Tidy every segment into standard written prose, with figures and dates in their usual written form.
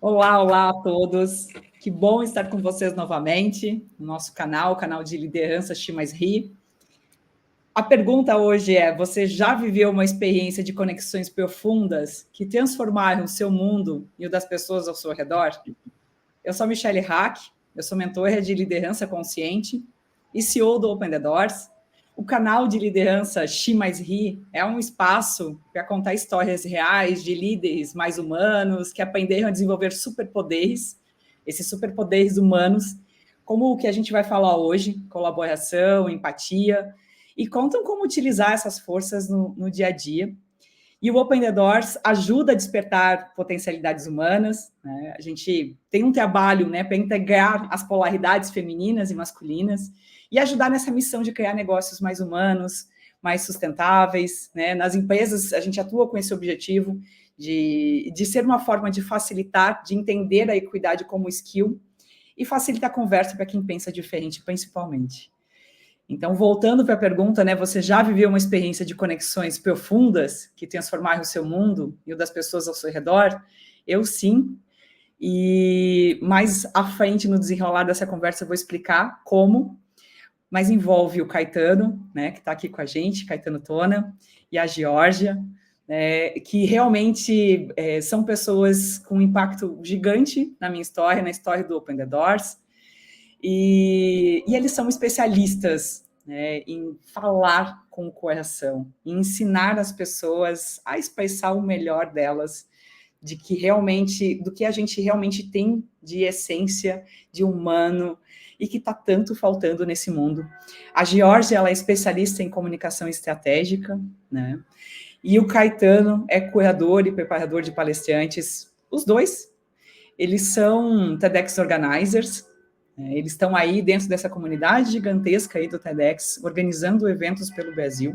Olá, olá a todos. Que bom estar com vocês novamente no nosso canal, o canal de liderança X mais Ri. A pergunta hoje é: você já viveu uma experiência de conexões profundas que transformaram o seu mundo e o das pessoas ao seu redor? Eu sou a Michelle Hack, eu sou mentora de liderança consciente e CEO do Open the Doors. O canal de liderança X mais Ri é um espaço para contar histórias reais de líderes mais humanos que aprenderam a desenvolver superpoderes, esses superpoderes humanos, como o que a gente vai falar hoje, colaboração, empatia, e contam como utilizar essas forças no dia a dia. E o Open the Doors ajuda a despertar potencialidades humanas, né? A gente tem um trabalho, né, para integrar as polaridades femininas e masculinas e ajudar nessa missão de criar negócios mais humanos, mais sustentáveis, né? Nas empresas, a gente atua com esse objetivo de ser uma forma de facilitar, de entender a equidade como skill e facilitar a conversa para quem pensa diferente, principalmente. Então, voltando para a pergunta, né, você já viveu uma experiência de conexões profundas que transformaram o seu mundo e o das pessoas ao seu redor? Eu sim. E mais à frente, no desenrolar dessa conversa, eu vou explicar como, mas envolve o Caetano, né, que está aqui com a gente, Caetano Tona, e a Geórgia, né, que realmente são pessoas com um impacto gigante na minha história, na história do Open the Doors, e eles são especialistas, né, em falar com o coração, em ensinar as pessoas a expressar o melhor delas, de que realmente, do que a gente realmente tem de essência, de humano, e que está tanto faltando nesse mundo. A Geórgia, ela é especialista em comunicação estratégica, né? E o Caetano é curador e preparador de palestrantes. Os dois, eles são TEDx Organizers, eles estão aí dentro dessa comunidade gigantesca aí do TEDx, organizando eventos pelo Brasil.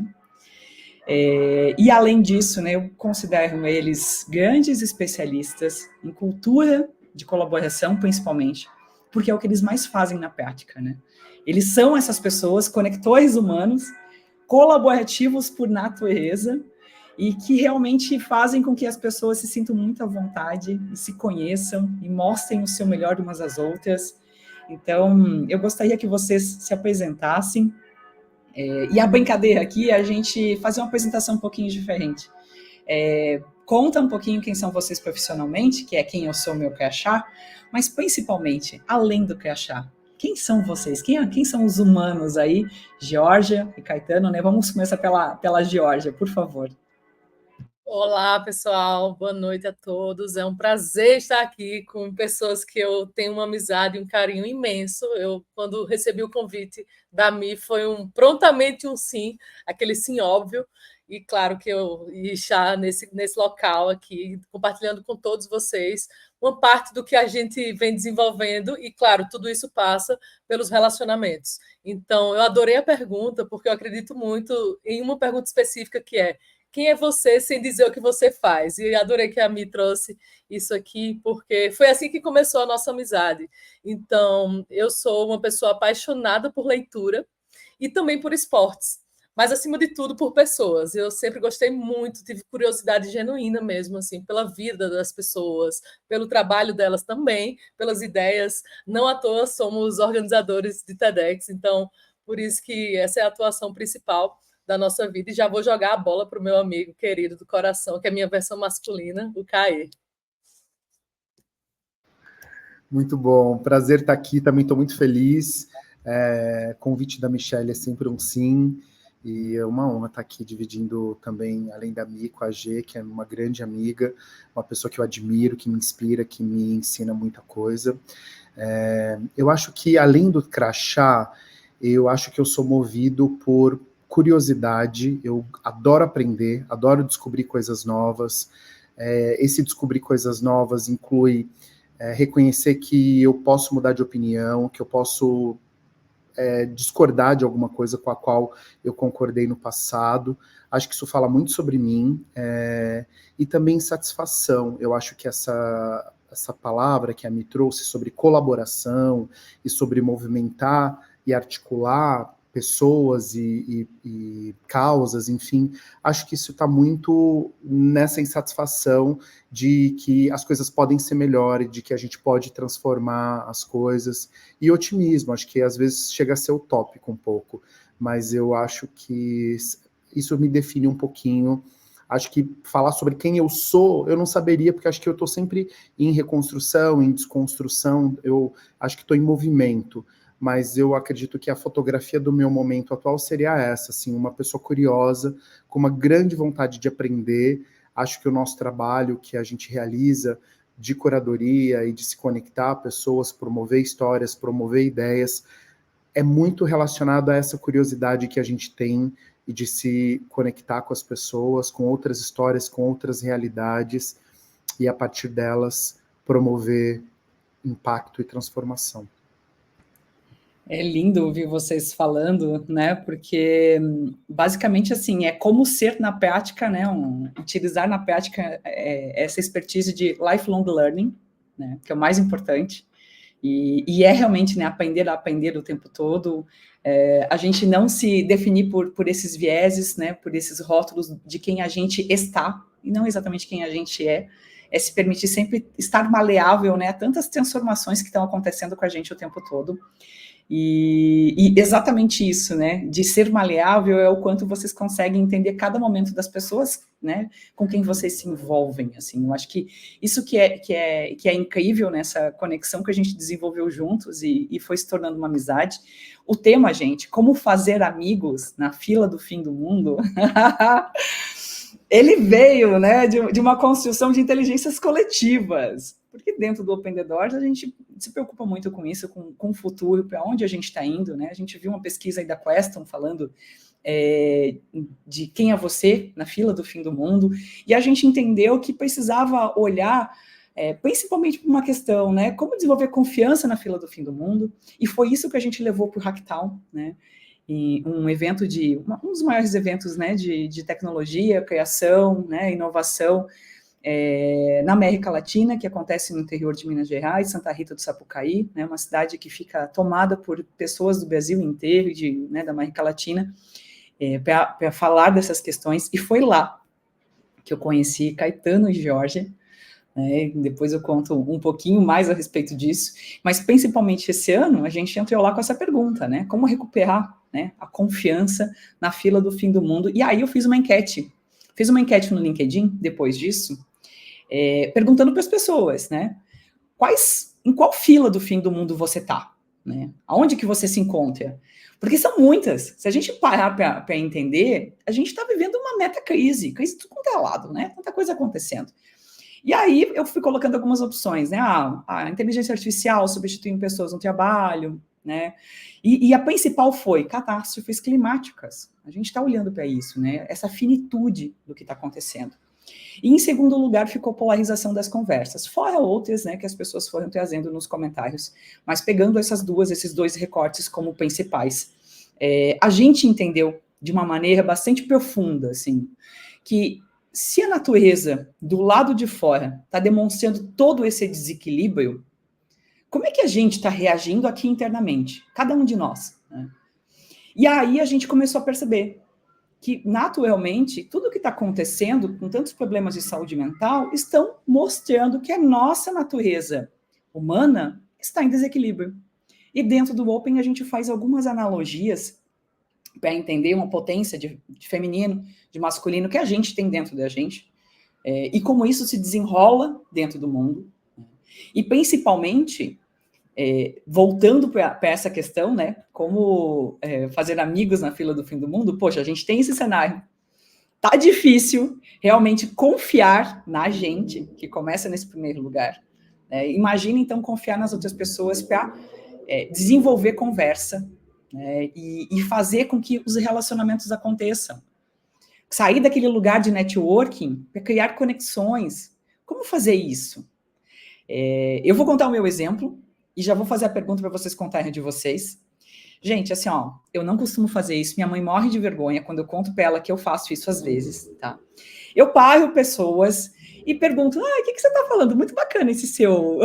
E além disso, né, eu considero eles grandes especialistas em cultura de colaboração, principalmente, porque é o que eles mais fazem na prática, né? Eles são essas pessoas, conectores humanos, colaborativos por natureza, e que realmente fazem com que as pessoas se sintam muito à vontade, e se conheçam, e mostrem o seu melhor umas às outras. Então, eu gostaria que vocês se apresentassem, e a brincadeira aqui é a gente fazer uma apresentação um pouquinho diferente. Conta um pouquinho quem são vocês profissionalmente, que é quem eu sou, meu crachá, mas principalmente, além do crachá, quem são vocês? Quem são os humanos aí? Geórgia e Caetano, né? Vamos começar pela Geórgia, por favor. Olá, pessoal. Boa noite a todos. É um prazer estar aqui com pessoas que eu tenho uma amizade e um carinho imenso. Eu, quando recebi o convite da Mi, foi prontamente um sim, aquele sim óbvio. E claro que eu ia estar nesse local aqui, compartilhando com todos vocês uma parte do que a gente vem desenvolvendo. E, claro, tudo isso passa pelos relacionamentos. Então, eu adorei a pergunta, porque eu acredito muito em uma pergunta específica que é: quem é você sem dizer o que você faz? E adorei que a Mi trouxe isso aqui, porque foi assim que começou a nossa amizade. Então, eu sou uma pessoa apaixonada por leitura e também por esportes, mas acima de tudo por pessoas. Eu sempre gostei muito, tive curiosidade genuína mesmo, assim, pela vida das pessoas, pelo trabalho delas também, pelas ideias. Não à toa somos organizadores de TEDx, então por isso que essa é a atuação principal da nossa vida. E já vou jogar a bola para o meu amigo querido do coração, que é a minha versão masculina, o Caê. Muito bom, prazer estar aqui, também estou muito feliz. Convite da Michelle é sempre um sim, e é uma honra estar aqui dividindo também, além da Mi, com a G, que é uma grande amiga, uma pessoa que eu admiro, que me inspira, que me ensina muita coisa. Eu acho que, além do crachá, eu acho que eu sou movido por curiosidade, eu adoro aprender, adoro descobrir coisas novas. Esse descobrir coisas novas inclui reconhecer que eu posso mudar de opinião, que eu posso discordar de alguma coisa com a qual eu concordei no passado. Acho que isso fala muito sobre mim, e também satisfação. Eu acho que essa palavra que a Mi trouxe sobre colaboração e sobre movimentar e articular pessoas e causas, enfim, acho que isso está muito nessa insatisfação de que as coisas podem ser melhores, de que a gente pode transformar as coisas, e otimismo, acho que às vezes chega a ser utópico um pouco, mas eu acho que isso me define um pouquinho. Acho que falar sobre quem eu sou, eu não saberia, porque acho que eu estou sempre em reconstrução, em desconstrução, eu acho que estou em movimento, mas eu acredito que a fotografia do meu momento atual seria essa, assim, uma pessoa curiosa, com uma grande vontade de aprender. Acho que o nosso trabalho que a gente realiza de curadoria e de se conectar a pessoas, promover histórias, promover ideias, é muito relacionado a essa curiosidade que a gente tem e de se conectar com as pessoas, com outras histórias, com outras realidades, e a partir delas promover impacto e transformação. É lindo ouvir vocês falando, né? Porque basicamente assim é como ser na prática, né? Utilizar na prática essa expertise de lifelong learning, né? Que é o mais importante. E é realmente, né? Aprender a aprender o tempo todo. A gente não se definir por esses vieses, né? Por esses rótulos de quem a gente está e não exatamente quem a gente é. É se permitir sempre estar maleável, né? A tantas transformações que estão acontecendo com a gente o tempo todo. E exatamente isso, né, de ser maleável é o quanto vocês conseguem entender cada momento das pessoas, né, com quem vocês se envolvem, assim, eu acho que isso que é incrível nessa conexão que a gente desenvolveu juntos e foi se tornando uma amizade. O tema, gente, como fazer amigos na fila do fim do mundo, ele veio, né, de uma construção de inteligências coletivas, porque dentro do Open the Doors a gente se preocupa muito com isso, com o futuro, para onde a gente está indo, né? A gente viu uma pesquisa aí da Queston falando de quem é você na fila do fim do mundo, e a gente entendeu que precisava olhar principalmente para uma questão, né? Como desenvolver confiança na fila do fim do mundo, e foi isso que a gente levou para o Hacktown, né? E um evento um dos maiores eventos, né, de tecnologia, criação, né, inovação, na América Latina, que acontece no interior de Minas Gerais, Santa Rita do Sapucaí, né, uma cidade que fica tomada por pessoas do Brasil inteiro e da América Latina, para falar dessas questões, e foi lá que eu conheci Caetano e Georgia, né, depois eu conto um pouquinho mais a respeito disso, mas principalmente esse ano a gente entrou lá com essa pergunta, né, como recuperar, né, a confiança na fila do fim do mundo, e aí eu fiz uma enquete no LinkedIn depois disso, perguntando para as pessoas, né, em qual fila do fim do mundo você está, né, aonde que você se encontra, porque são muitas, se a gente parar para entender, a gente está vivendo uma meta-crise de tudo quanto é lado, né, tanta coisa acontecendo. E aí eu fui colocando algumas opções, né, a inteligência artificial substituindo pessoas no trabalho, né, e a principal foi catástrofes climáticas, a gente está olhando para isso, né, essa finitude do que está acontecendo. E em segundo lugar ficou polarização das conversas, fora outras, né, que as pessoas foram trazendo nos comentários, mas pegando esses dois recortes como principais. A gente entendeu de uma maneira bastante profunda, assim, que se a natureza do lado de fora está demonstrando todo esse desequilíbrio, como é que a gente está reagindo aqui internamente? Cada um de nós, né? E aí a gente começou a perceber que, naturalmente, tudo que está acontecendo com tantos problemas de saúde mental estão mostrando que a nossa natureza humana está em desequilíbrio. E dentro do Open a gente faz algumas analogias para entender uma potência de feminino, de masculino que a gente tem dentro da gente, e como isso se desenrola dentro do mundo. E principalmente, voltando para essa questão, né, como fazer amigos na fila do fim do mundo, poxa, a gente tem esse cenário. Tá difícil realmente confiar na gente, que começa nesse primeiro lugar. Imagina, então, confiar nas outras pessoas para desenvolver conversa, né, e fazer com que os relacionamentos aconteçam. Sair daquele lugar de networking para criar conexões. Como fazer isso? Eu vou contar o meu exemplo e já vou fazer a pergunta para vocês contarem de vocês. Gente, assim, ó, eu não costumo fazer isso. Minha mãe morre de vergonha quando eu conto para ela que eu faço isso às vezes, tá? Eu paro pessoas e pergunto, o que você está falando? Muito bacana esse seu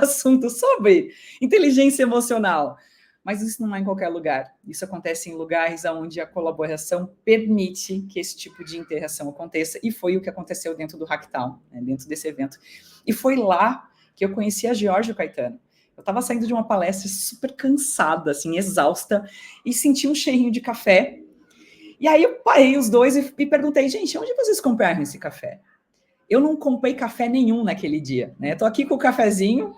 assunto sobre inteligência emocional. mas isso não é em qualquer lugar. Isso acontece em lugares onde a colaboração permite que esse tipo de interação aconteça, e foi o que aconteceu dentro do Hacktown, né, dentro desse evento. E foi lá que eu conheci a Georgia e o Caetano. Eu estava saindo de uma palestra super cansada, assim, exausta, e senti um cheirinho de café. E aí eu parei os dois e perguntei, gente, onde vocês compraram esse café? Eu não comprei café nenhum naquele dia, né? Estou aqui com o cafezinho,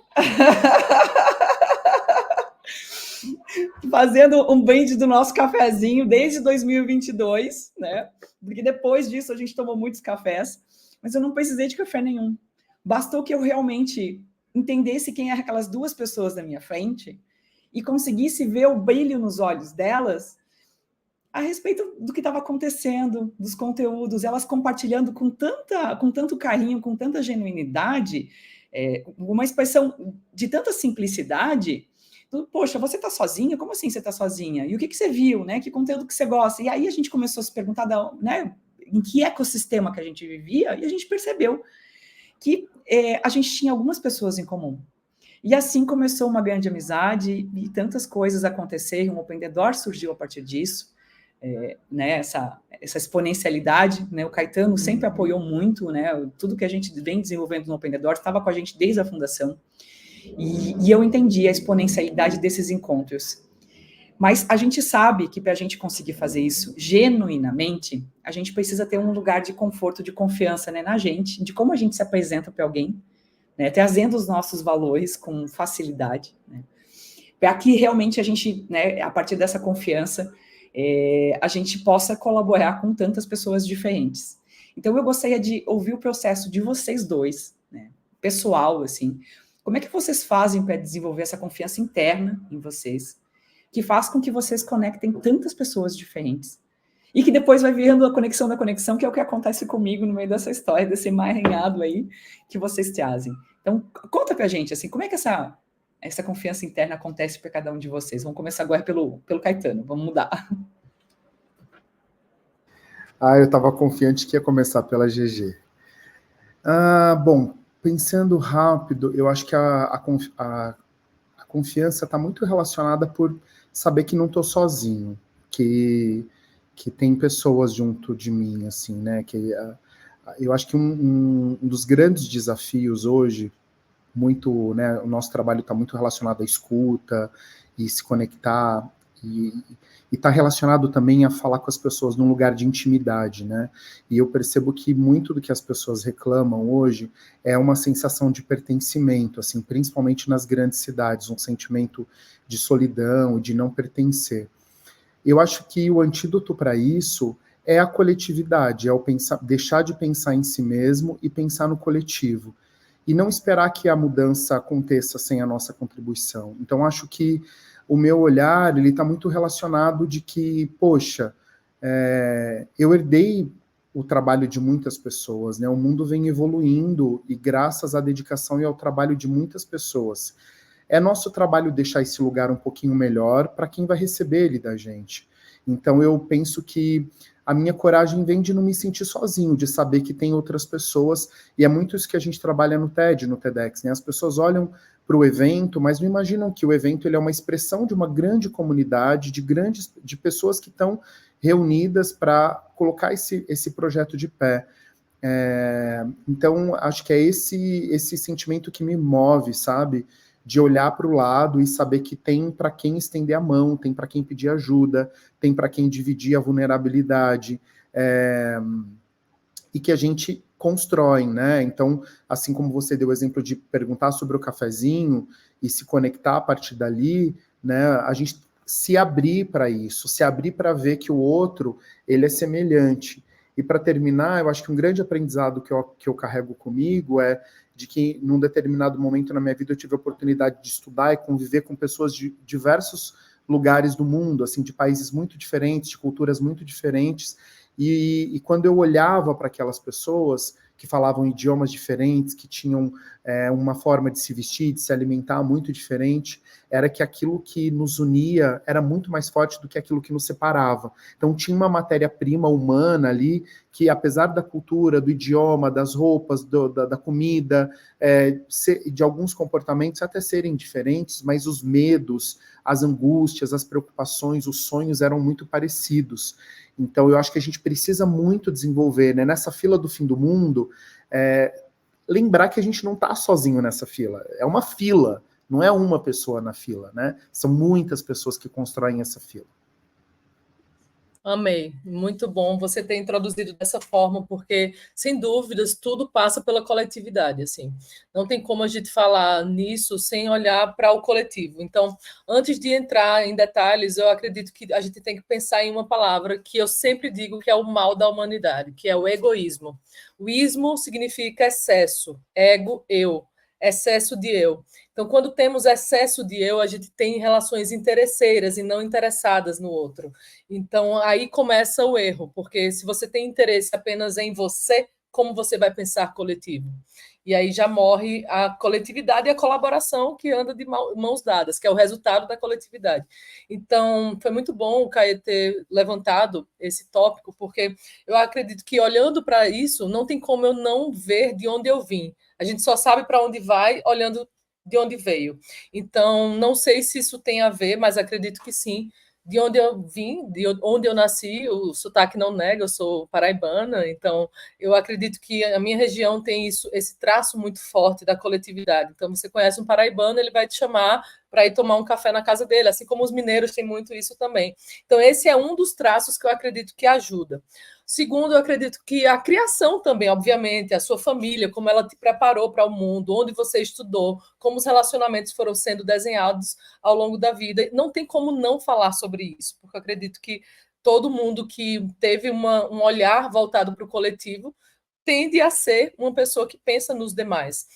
fazendo um brinde do nosso cafezinho desde 2022, né? Porque depois disso a gente tomou muitos cafés, mas eu não precisei de café nenhum. Bastou que eu realmente entendesse quem eram aquelas duas pessoas da minha frente e conseguisse ver o brilho nos olhos delas a respeito do que estava acontecendo, dos conteúdos, elas compartilhando com tanto carinho, com tanta genuinidade, uma expressão de tanta simplicidade. Poxa, você está sozinha? Como assim você está sozinha? E o que você viu, né? Que conteúdo que você gosta? E aí a gente começou a se perguntar, né, em que ecossistema que a gente vivia, e a gente percebeu que a gente tinha algumas pessoas em comum. E assim começou uma grande amizade, e tantas coisas aconteceram, o Open The Door surgiu a partir disso, né, essa exponencialidade, né, o Caetano sempre apoiou muito, né, tudo que a gente vem desenvolvendo no Open The Door, estava com a gente desde a fundação, e eu entendi a exponencialidade desses encontros. Mas a gente sabe que para a gente conseguir fazer isso genuinamente, a gente precisa ter um lugar de conforto, de confiança, né, na gente, de como a gente se apresenta para alguém, né, trazendo os nossos valores com facilidade, né, para que realmente a gente, né, a partir dessa confiança, a gente possa colaborar com tantas pessoas diferentes. Então, eu gostaria de ouvir o processo de vocês dois, né, pessoal, assim, como é que vocês fazem para desenvolver essa confiança interna em vocês, que faz com que vocês conectem tantas pessoas diferentes, e que depois vai virando a conexão da conexão, que é o que acontece comigo no meio dessa história, desse emaranhado aí que vocês trazem. Então, conta pra gente, assim, como é que essa confiança interna acontece para cada um de vocês? Vamos começar agora pelo Caetano, vamos mudar. Eu estava confiante que ia começar pela GG. Bom, pensando rápido, eu acho que a confiança está muito relacionada por saber que não estou sozinho, que tem pessoas junto de mim, assim, né? Eu acho que um dos grandes desafios hoje, muito, né, o nosso trabalho está muito relacionado à escuta e se conectar, e está relacionado também a falar com as pessoas num lugar de intimidade, né? E eu percebo que muito do que as pessoas reclamam hoje é uma sensação de pertencimento, assim, principalmente nas grandes cidades, um sentimento de solidão e de não pertencer. Eu acho que o antídoto para isso é a coletividade, é deixar de pensar em si mesmo e pensar no coletivo. E não esperar que a mudança aconteça sem a nossa contribuição. Então, acho que o meu olhar, ele está muito relacionado de que, poxa, eu herdei o trabalho de muitas pessoas, né? O mundo vem evoluindo e graças à dedicação e ao trabalho de muitas pessoas. É nosso trabalho deixar esse lugar um pouquinho melhor para quem vai receber ele da gente. Então, eu penso que a minha coragem vem de não me sentir sozinho, de saber que tem outras pessoas, e é muito isso que a gente trabalha no TED, no TEDx, né? As pessoas olham para o evento, mas não imaginam que o evento ele é uma expressão de uma grande comunidade, de pessoas que estão reunidas para colocar esse projeto de pé. Então, acho que é esse sentimento que me move, sabe? De olhar para o lado e saber que tem para quem estender a mão, tem para quem pedir ajuda, tem para quem dividir a vulnerabilidade, e que a gente constrói, né? Então, assim como você deu o exemplo de perguntar sobre o cafezinho e se conectar a partir dali, né? A gente se abrir para isso, se abrir para ver que o outro, ele é semelhante. E para terminar, eu acho que um grande aprendizado que eu carrego comigo é de que, num determinado momento na minha vida, eu tive a oportunidade de estudar e conviver com pessoas de diversos lugares do mundo, assim, de países muito diferentes, de culturas muito diferentes, e quando eu olhava para aquelas pessoas que falavam idiomas diferentes, que tinham uma forma de se vestir, de se alimentar muito diferente, era que aquilo que nos unia era muito mais forte do que aquilo que nos separava. Então tinha uma matéria-prima humana ali, que apesar da cultura, do idioma, das roupas, da comida, de alguns comportamentos até serem diferentes, mas os medos, as angústias, as preocupações, os sonhos eram muito parecidos. Então, eu acho que a gente precisa muito desenvolver, né, nessa fila do fim do mundo, lembrar que a gente não está sozinho nessa fila. É uma fila, não é uma pessoa na fila, né? São muitas pessoas que constroem essa fila. Amei, muito bom você ter introduzido dessa forma, porque, sem dúvidas, tudo passa pela coletividade, assim. Não tem como a gente falar nisso sem olhar para o coletivo. Então, antes de entrar em detalhes, eu acredito que a gente tem que pensar em uma palavra que eu sempre digo que é o mal da humanidade, que é o egoísmo. O ismo significa excesso, ego, eu, excesso de eu. Então, quando temos excesso de eu, a gente tem relações interesseiras e não interessadas no outro. Então, aí começa o erro, porque se você tem interesse apenas em você, como você vai pensar coletivo? E aí já morre a coletividade e a colaboração que anda de mãos dadas, que é o resultado da coletividade. Então, foi muito bom o Caê ter levantado esse tópico, porque eu acredito que, olhando para isso, não tem como eu não ver de onde eu vim. A gente só sabe para onde vai olhando de onde veio. Então, não sei se isso tem a ver, mas acredito que sim. De onde eu vim, de onde eu nasci, o sotaque não nega, eu sou paraibana, então eu acredito que a minha região tem isso, esse traço muito forte da coletividade. Então, você conhece um paraibano, ele vai te chamar para ir tomar um café na casa dele, assim como os mineiros têm muito isso também. Então, esse é um dos traços que eu acredito que ajuda. Segundo, eu acredito que a criação também, obviamente, a sua família, como ela te preparou para o mundo, onde você estudou, como os relacionamentos foram sendo desenhados ao longo da vida. Não tem como não falar sobre isso, porque eu acredito que todo mundo que teve um olhar voltado para o coletivo tende a ser uma pessoa que pensa nos demais.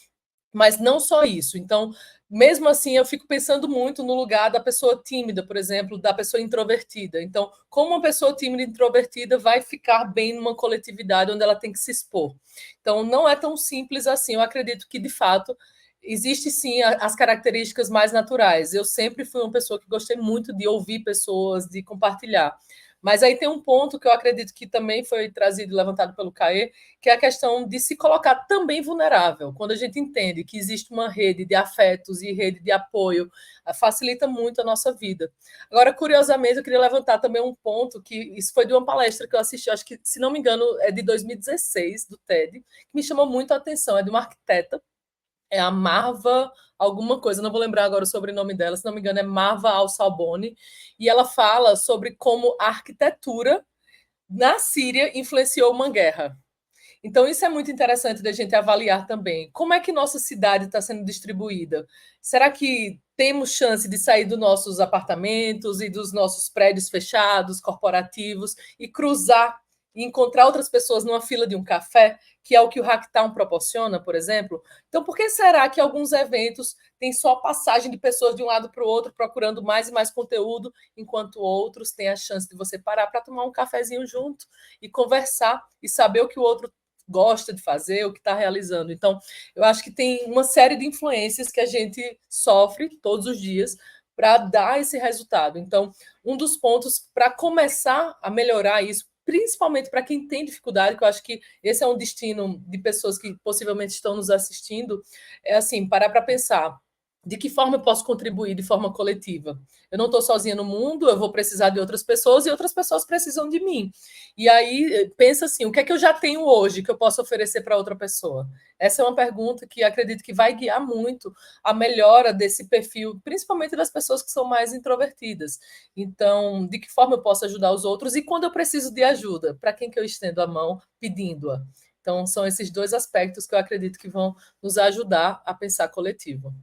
Mas não só isso. Então, mesmo assim, eu fico pensando muito no lugar da pessoa tímida, por exemplo, da pessoa introvertida. Então, como uma pessoa tímida e introvertida vai ficar bem numa coletividade onde ela tem que se expor? Então, não é tão simples assim. Eu acredito que, de fato, existe sim as características mais naturais. Eu sempre fui uma pessoa que gostei muito de ouvir pessoas, de compartilhar. Mas aí tem um ponto que eu acredito que também foi trazido e levantado pelo Caê, que é a questão de se colocar também vulnerável. Quando a gente entende que existe uma rede de afetos e rede de apoio, facilita muito a nossa vida. Agora, curiosamente, eu queria levantar também um ponto, que isso foi de uma palestra que eu assisti, acho que, se não me engano, é de 2016, do TED, que me chamou muito a atenção, é de uma arquiteta, é a Marva alguma coisa, não vou lembrar agora o sobrenome dela, se não me engano é Marva Al-Salboni, e ela fala sobre como a arquitetura na Síria influenciou uma guerra. Então, isso é muito interessante da gente avaliar também. Como é que nossa cidade está sendo distribuída? Será que temos chance de sair dos nossos apartamentos e dos nossos prédios fechados, corporativos, e cruzar e encontrar outras pessoas numa fila de um café, que é o que o Hacktown proporciona, por exemplo? Então, por que será que alguns eventos têm só passagem de pessoas de um lado para o outro, procurando mais e mais conteúdo, enquanto outros têm a chance de você parar para tomar um cafezinho junto e conversar e saber o que o outro gosta de fazer, o que está realizando? Então, eu acho que tem uma série de influências que a gente sofre todos os dias para dar esse resultado. Então, um dos pontos para começar a melhorar isso, principalmente para quem tem dificuldade, que eu acho que esse é um destino de pessoas que possivelmente estão nos assistindo, é assim, parar para pensar. De que forma eu posso contribuir de forma coletiva? Eu não estou sozinha no mundo, eu vou precisar de outras pessoas e outras pessoas precisam de mim. E aí, pensa assim, o que é que eu já tenho hoje que eu posso oferecer para outra pessoa? Essa é uma pergunta que acredito que vai guiar muito a melhora desse perfil, principalmente das pessoas que são mais introvertidas. Então, de que forma eu posso ajudar os outros? E quando eu preciso de ajuda, para quem que eu estendo a mão pedindo-a? Então, são esses dois aspectos que eu acredito que vão nos ajudar a pensar coletivo.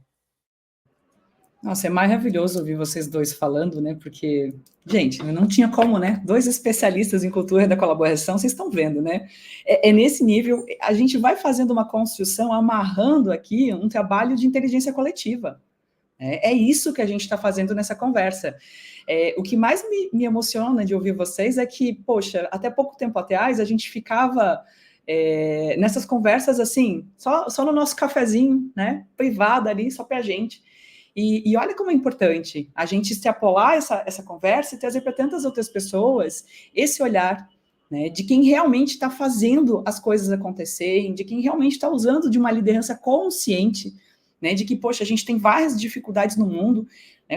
Nossa, é maravilhoso ouvir vocês dois falando, né? Porque, gente, não tinha como, né? Dois especialistas em cultura da colaboração, vocês estão vendo, né? É nesse nível, a gente vai fazendo uma construção, amarrando aqui um trabalho de inteligência coletiva. É isso que a gente está fazendo nessa conversa. O que mais me emociona de ouvir vocês é que, poxa, até pouco tempo atrás, a gente ficava nessas conversas assim, só no nosso cafezinho, né? Privado ali, só para a gente. E olha como é importante a gente extrapolar essa conversa e trazer para tantas outras pessoas esse olhar, né, de quem realmente está fazendo as coisas acontecerem, de quem realmente está usando de uma liderança consciente, né, de que, poxa, a gente tem várias dificuldades no mundo,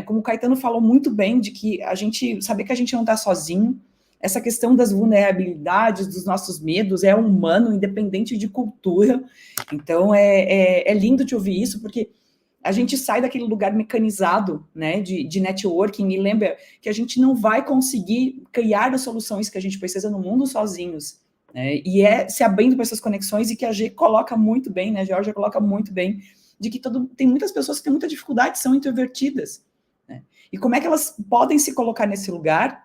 Como o Caetano falou muito bem, de que saber que a gente não está sozinho, essa questão das vulnerabilidades, dos nossos medos, é humano, independente de cultura. Então, é lindo de ouvir isso, porque a gente sai daquele lugar mecanizado, né, de networking, e lembra que a gente não vai conseguir criar as soluções que a gente precisa no mundo sozinhos, né, e se abrindo para essas conexões, e que a G coloca muito bem, né, a Georgia coloca muito bem, de que tem muitas pessoas que têm muita dificuldade, são introvertidas, né, e como é que elas podem se colocar nesse lugar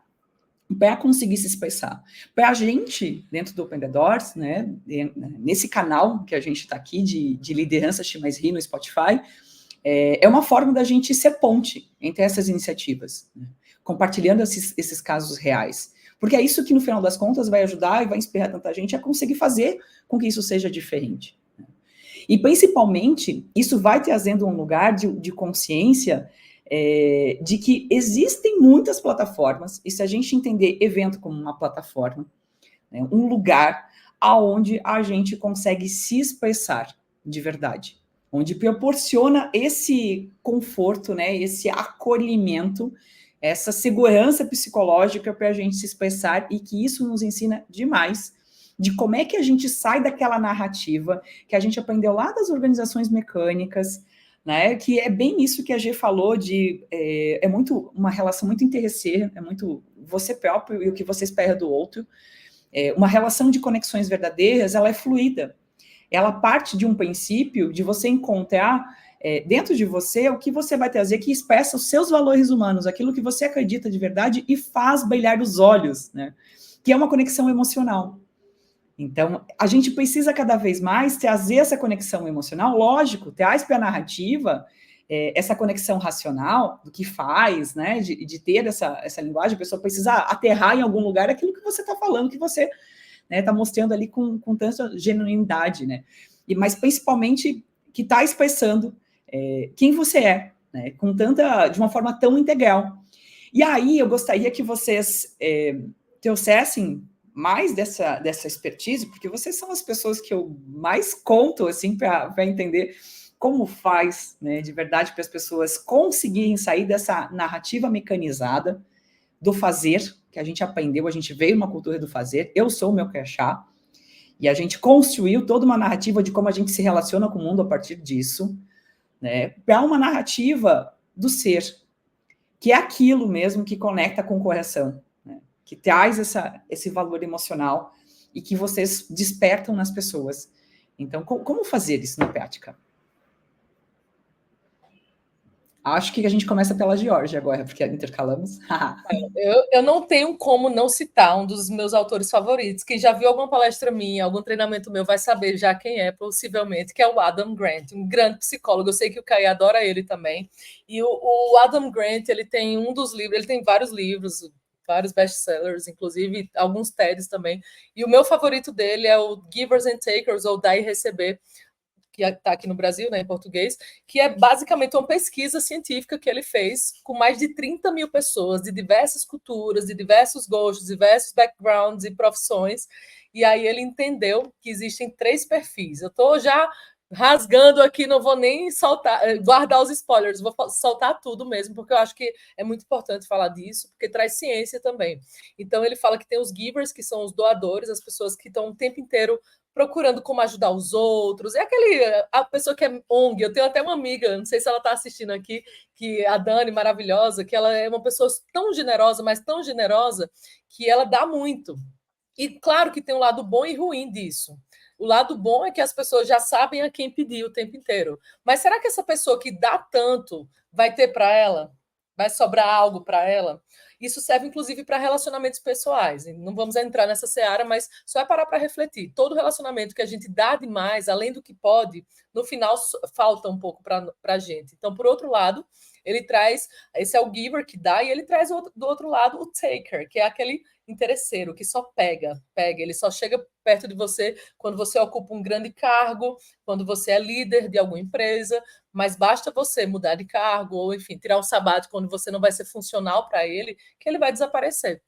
para conseguir se expressar. Para a gente, dentro do Open the Doors, né, nesse canal que a gente está aqui, de liderança X+RI no Spotify, é uma forma da gente ser ponte entre essas iniciativas, né, compartilhando esses casos reais. Porque é isso que, no final das contas, vai ajudar e vai inspirar tanta gente a conseguir fazer com que isso seja diferente. Né. E, principalmente, isso vai trazendo um lugar de consciência de que existem muitas plataformas, e se a gente entender evento como uma plataforma, né, um lugar aonde a gente consegue se expressar de verdade, onde proporciona esse conforto, né, esse acolhimento, essa segurança psicológica para a gente se expressar, e que isso nos ensina demais de como é que a gente sai daquela narrativa que a gente aprendeu lá das organizações mecânicas, né, que é bem isso que a G falou, é muito uma relação muito interesseira, é muito você próprio e o que você espera do outro. Uma relação de conexões verdadeiras, ela é fluida. Ela parte de um princípio de você encontrar dentro de você o que você vai trazer que expressa os seus valores humanos, aquilo que você acredita de verdade e faz brilhar os olhos, né, que é uma conexão emocional. Então, a gente precisa cada vez mais trazer essa conexão emocional, lógico, traz para a narrativa essa conexão racional do que faz, né, de ter essa linguagem. A pessoa precisa aterrar em algum lugar aquilo que você está falando, que você está mostrando ali com tanta genuinidade, né, mas principalmente que está expressando quem você é, né, de uma forma tão integral. E aí eu gostaria que vocês trouxessem mais dessa expertise, porque vocês são as pessoas que eu mais conto, assim, para entender como faz, né, de verdade, para as pessoas conseguirem sair dessa narrativa mecanizada do fazer, que a gente aprendeu, a gente veio uma cultura do fazer, eu sou o meu crachá, e a gente construiu toda uma narrativa de como a gente se relaciona com o mundo a partir disso, né, para uma narrativa do ser, que é aquilo mesmo que conecta com o coração, que traz esse valor emocional e que vocês despertam nas pessoas. Então, como fazer isso na prática? Acho que a gente começa pela Georgia agora, porque intercalamos. Eu não tenho como não citar um dos meus autores favoritos. Quem já viu alguma palestra minha, algum treinamento meu, vai saber já quem é, possivelmente, que é o Adam Grant, um grande psicólogo. Eu sei que o Caio adora ele também. E o Adam Grant, ele tem um dos livros, ele tem vários livros, vários best-sellers, inclusive alguns TEDs também. E o meu favorito dele é o Givers and Takers, ou Dar e Receber, que está aqui no Brasil, né, em português, que é basicamente uma pesquisa científica que ele fez com mais de 30 mil pessoas de diversas culturas, de diversos gostos, diversos backgrounds e profissões, e aí ele entendeu que existem 3 perfis. Eu estou já rasgando aqui, não vou nem guardar os spoilers, vou soltar tudo mesmo, porque eu acho que é muito importante falar disso, porque traz ciência também. Então ele fala que tem os givers, que são os doadores, as pessoas que estão o tempo inteiro procurando como ajudar os outros. É a pessoa que é ONG. Eu tenho até uma amiga, não sei se ela está assistindo aqui, que a Dani, maravilhosa, que ela é uma pessoa tão generosa, mas tão generosa, que ela dá muito. E claro que tem um lado bom e ruim disso. O lado bom é que as pessoas já sabem a quem pedir o tempo inteiro. Mas será que essa pessoa que dá tanto vai ter para ela? Vai sobrar algo para ela? Isso serve, inclusive, para relacionamentos pessoais. Não vamos entrar nessa seara, mas só é parar para refletir. Todo relacionamento que a gente dá demais, além do que pode, no final falta um pouco para a gente. Então, por outro lado, ele traz... Esse é o giver que dá, e ele traz do outro lado o taker, que é aquele interesseiro que só pega. Ele só chega perto de você quando você ocupa um grande cargo, quando você é líder de alguma empresa, mas basta você mudar de cargo ou, enfim, tirar um sabático quando você não vai ser funcional para ele, que ele vai desaparecer.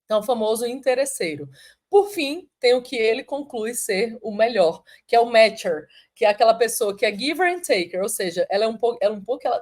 Então, o famoso interesseiro. Por fim, tem o que ele conclui ser o melhor, que é o matcher, que é aquela pessoa que é giver and taker, ou seja, ela é um pouco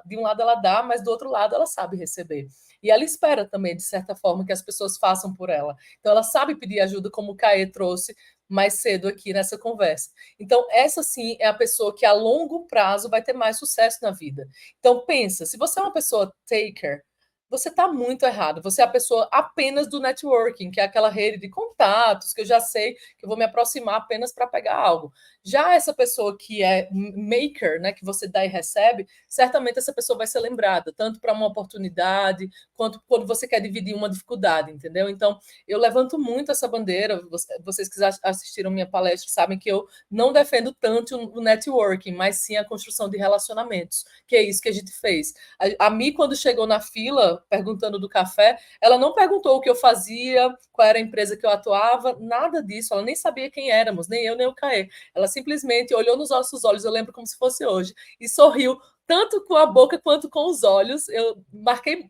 de um lado ela dá, mas do outro lado ela sabe receber. E ela espera também, de certa forma, que as pessoas façam por ela. Então, ela sabe pedir ajuda, como o Caê trouxe mais cedo aqui nessa conversa. Então, essa sim é a pessoa que a longo prazo vai ter mais sucesso na vida. Então, pensa, se você é uma pessoa taker, você está muito errado. Você é a pessoa apenas do networking, que é aquela rede de contatos que eu já sei que eu vou me aproximar apenas para pegar algo. Já essa pessoa que é maker, né, que você dá e recebe, certamente essa pessoa vai ser lembrada, tanto para uma oportunidade, quanto quando você quer dividir uma dificuldade, entendeu? Então, eu levanto muito essa bandeira. Vocês que assistiram minha palestra sabem que eu não defendo tanto o networking, mas sim a construção de relacionamentos, que é isso que a gente fez. A Mi, quando chegou na fila, perguntando do café, ela não perguntou o que eu fazia, qual era a empresa que eu atuava, nada disso, ela nem sabia quem éramos, nem eu, nem o Caê. Ela simplesmente olhou nos nossos olhos, eu lembro como se fosse hoje, e sorriu, tanto com a boca quanto com os olhos.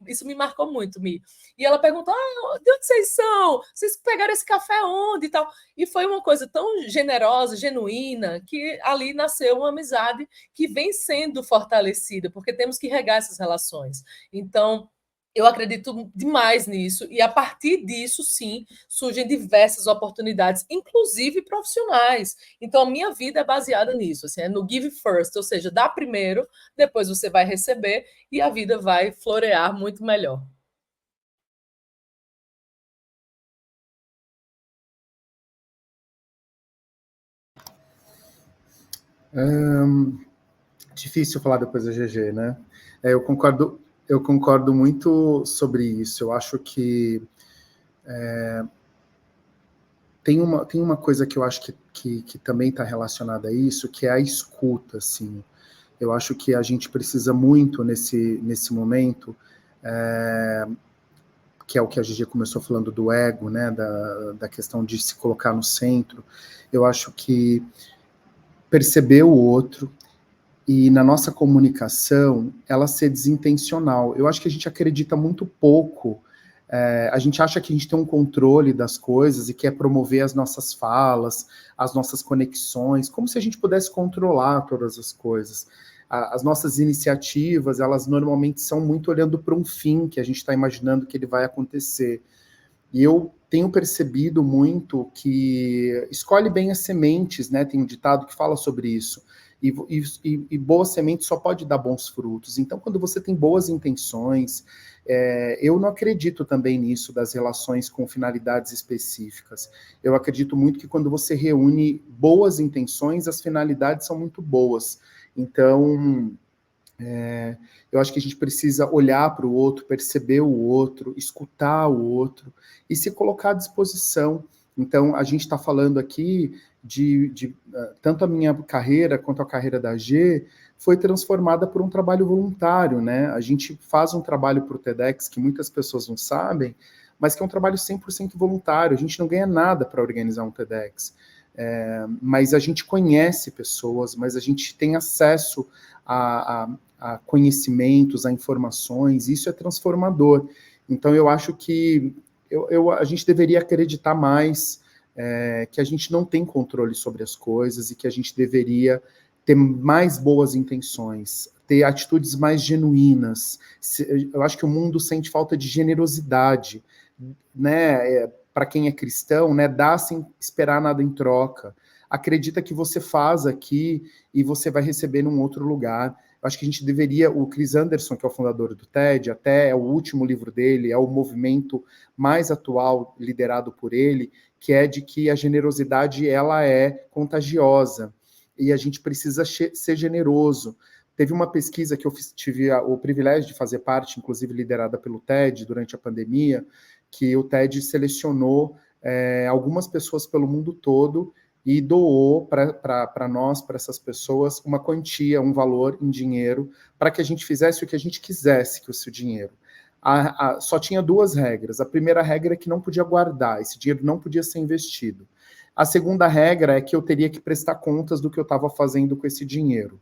Isso me marcou muito, Mi. E ela perguntou: de onde vocês são? Vocês pegaram esse café onde e tal? E foi uma coisa tão generosa, genuína, que ali nasceu uma amizade que vem sendo fortalecida, porque temos que regar essas relações. Então, eu acredito demais nisso, e a partir disso, sim, surgem diversas oportunidades, inclusive profissionais. Então, a minha vida é baseada nisso, assim, é no give first, ou seja, dá primeiro, depois você vai receber e a vida vai florear muito melhor. Difícil falar depois da GG, né? Eu concordo muito sobre isso. Eu acho que tem uma coisa que eu acho que também está relacionada a isso, que é a escuta, assim. Eu acho que a gente precisa muito nesse momento, que é o que a GG começou falando do ego, né? Da questão de se colocar no centro. Eu acho que perceber o outro, e na nossa comunicação, ela ser desintencional. Eu acho que a gente acredita muito pouco, a gente acha que a gente tem um controle das coisas e quer promover as nossas falas, as nossas conexões, como se a gente pudesse controlar todas as coisas. As nossas iniciativas, elas normalmente são muito olhando para um fim que a gente está imaginando que ele vai acontecer. E eu tenho percebido muito que escolhe bem as sementes, né? Tem um ditado que fala sobre isso. E boas sementes só pode dar bons frutos. Então, quando você tem boas intenções, eu não acredito também nisso das relações com finalidades específicas. Eu acredito muito que quando você reúne boas intenções, as finalidades são muito boas. Então, eu acho que a gente precisa olhar para o outro, perceber o outro, escutar o outro e se colocar à disposição. Então, a gente está falando aqui de tanto a minha carreira quanto a carreira da G foi transformada por um trabalho voluntário, né? A gente faz um trabalho para o TEDx que muitas pessoas não sabem, mas que é um trabalho 100% voluntário. A gente não ganha nada para organizar um TEDx. Mas a gente conhece pessoas, mas a gente tem acesso a conhecimentos, a informações, isso é transformador. Então, eu acho que a gente deveria acreditar mais que a gente não tem controle sobre as coisas e que a gente deveria ter mais boas intenções, ter atitudes mais genuínas. Eu acho que o mundo sente falta de generosidade, né? Para quem é cristão, né? Dá sem esperar nada em troca. Acredita que você faz aqui e você vai receber num outro lugar. Eu acho que a gente deveria, o Chris Anderson, que é o fundador do TED, até é o último livro dele, é o movimento mais atual liderado por ele, que é de que a generosidade ela é contagiosa e a gente precisa ser generoso. Teve uma pesquisa que eu tive o privilégio de fazer parte, inclusive liderada pelo TED durante a pandemia, que o TED selecionou algumas pessoas pelo mundo todo e doou para nós, para essas pessoas, uma quantia, um valor em dinheiro, para que a gente fizesse o que a gente quisesse com esse dinheiro. Só tinha duas regras. A primeira regra é que não podia guardar, esse dinheiro não podia ser investido. A segunda regra é que eu teria que prestar contas do que eu estava fazendo com esse dinheiro.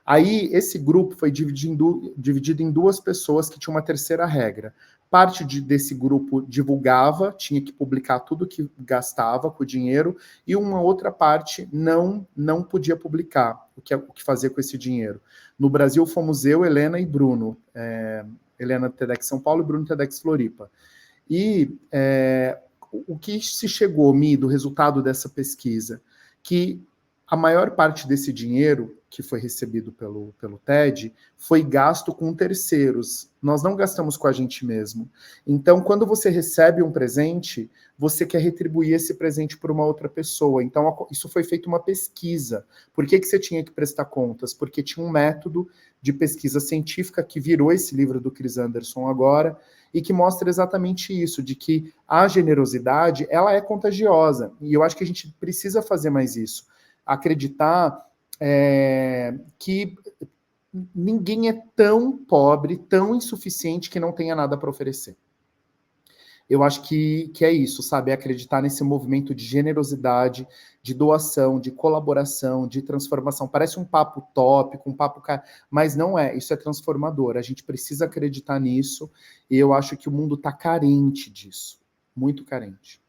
Aí, esse grupo foi dividido em duas pessoas que tinham uma terceira regra. Parte desse grupo divulgava, tinha que publicar tudo que gastava com o dinheiro, e uma outra parte não podia publicar o que fazer com esse dinheiro. No Brasil fomos eu, Helena e Bruno. Helena TEDx São Paulo e Bruno TEDx Floripa. E o que se chegou, Mi, do resultado dessa pesquisa? Que a maior parte desse dinheiro que foi recebido pelo TED foi gasto com terceiros. Nós não gastamos com a gente mesmo. Então, quando você recebe um presente, você quer retribuir esse presente por uma outra pessoa. Então, isso foi feito uma pesquisa. Por que você tinha que prestar contas? Porque tinha um método de pesquisa científica que virou esse livro do Chris Anderson agora, e que mostra exatamente isso, de que a generosidade, ela é contagiosa. E eu acho que a gente precisa fazer mais isso. Acreditar que ninguém é tão pobre, tão insuficiente que não tenha nada para oferecer. Eu acho que é isso, sabe? É acreditar nesse movimento de generosidade, de doação, de colaboração, de transformação. Parece um papo tópico, mas não é. Isso é transformador. A gente precisa acreditar nisso, e eu acho que o mundo está carente disso. Muito carente.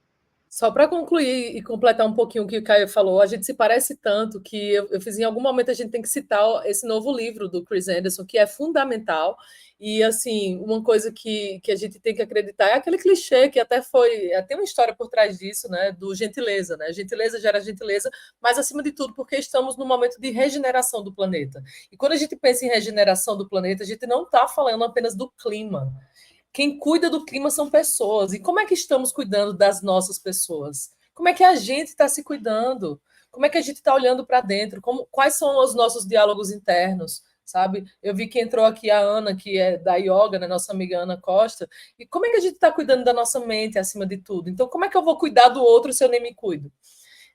Só para concluir e completar um pouquinho o que o Caio falou, a gente se parece tanto que eu fiz em algum momento a gente tem que citar esse novo livro do Chris Anderson, que é fundamental. E, assim, uma coisa que a gente tem que acreditar é aquele clichê que até tem uma história por trás disso, né, do gentileza, né? Gentileza gera gentileza, mas, acima de tudo, porque estamos num momento de regeneração do planeta. E quando a gente pensa em regeneração do planeta, a gente não está falando apenas do clima. Quem cuida do clima são pessoas. E como é que estamos cuidando das nossas pessoas? Como é que a gente está se cuidando? Como é que a gente está olhando para dentro? Quais são os nossos diálogos internos? Sabe? Eu vi que entrou aqui a Ana, que é da yoga, né? Nossa amiga Ana Costa. E como é que a gente está cuidando da nossa mente acima de tudo? Então, como é que eu vou cuidar do outro se eu nem me cuido?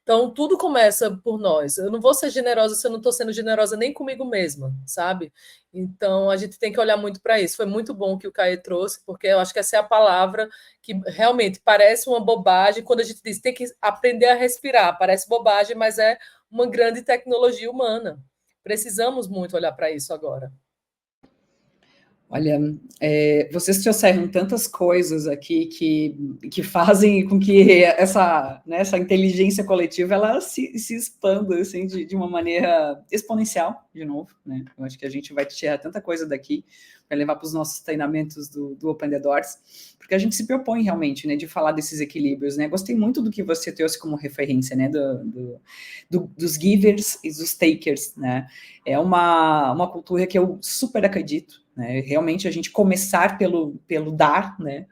Então, tudo começa por nós. Eu não vou ser generosa se eu não estou sendo generosa nem comigo mesma, sabe? Então, a gente tem que olhar muito para isso. Foi muito bom que o Caio trouxe, porque eu acho que essa é a palavra que realmente parece uma bobagem. Quando a gente diz tem que aprender a respirar, parece bobagem, mas é uma grande tecnologia humana. Precisamos muito olhar para isso agora. Olha, vocês trouxeram tantas coisas aqui que fazem com que essa inteligência coletiva ela se expanda assim, de uma maneira exponencial, de novo. Né? Eu acho que a gente vai tirar tanta coisa daqui para levar para os nossos treinamentos do Open the Doors, porque a gente se propõe realmente, né, de falar desses equilíbrios. Né? Gostei muito do que você trouxe como referência, né, dos givers e dos takers. Né? É uma cultura que eu super acredito. Né? Realmente a gente começar pelo dar, né?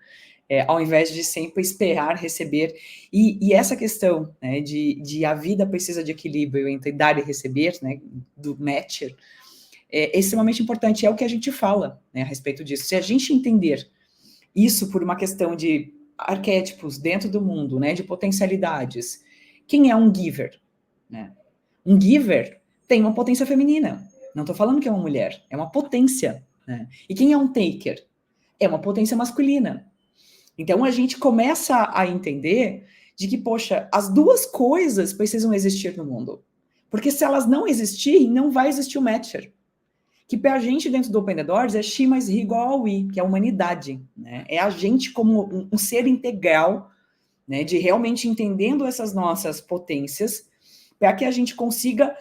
Ao invés de sempre esperar receber, e essa questão, né, de a vida precisa de equilíbrio entre dar e receber, né, do matcher, é extremamente importante, é o que a gente fala, né, a respeito disso. Se a gente entender isso por uma questão de arquétipos dentro do mundo, né, de potencialidades, quem é um giver? Né? Um giver tem uma potência feminina, não estou falando que é uma mulher, é uma potência. Né? E quem é um taker? É uma potência masculina. Então, a gente começa a entender de que, poxa, as duas coisas precisam existir no mundo. Porque se elas não existirem, não vai existir o matcher. Que para a gente, dentro do Open the Doors, é X mais R igual ao I, que é a humanidade. Né? É a gente como um ser integral, né, de realmente entendendo essas nossas potências, para que a gente consiga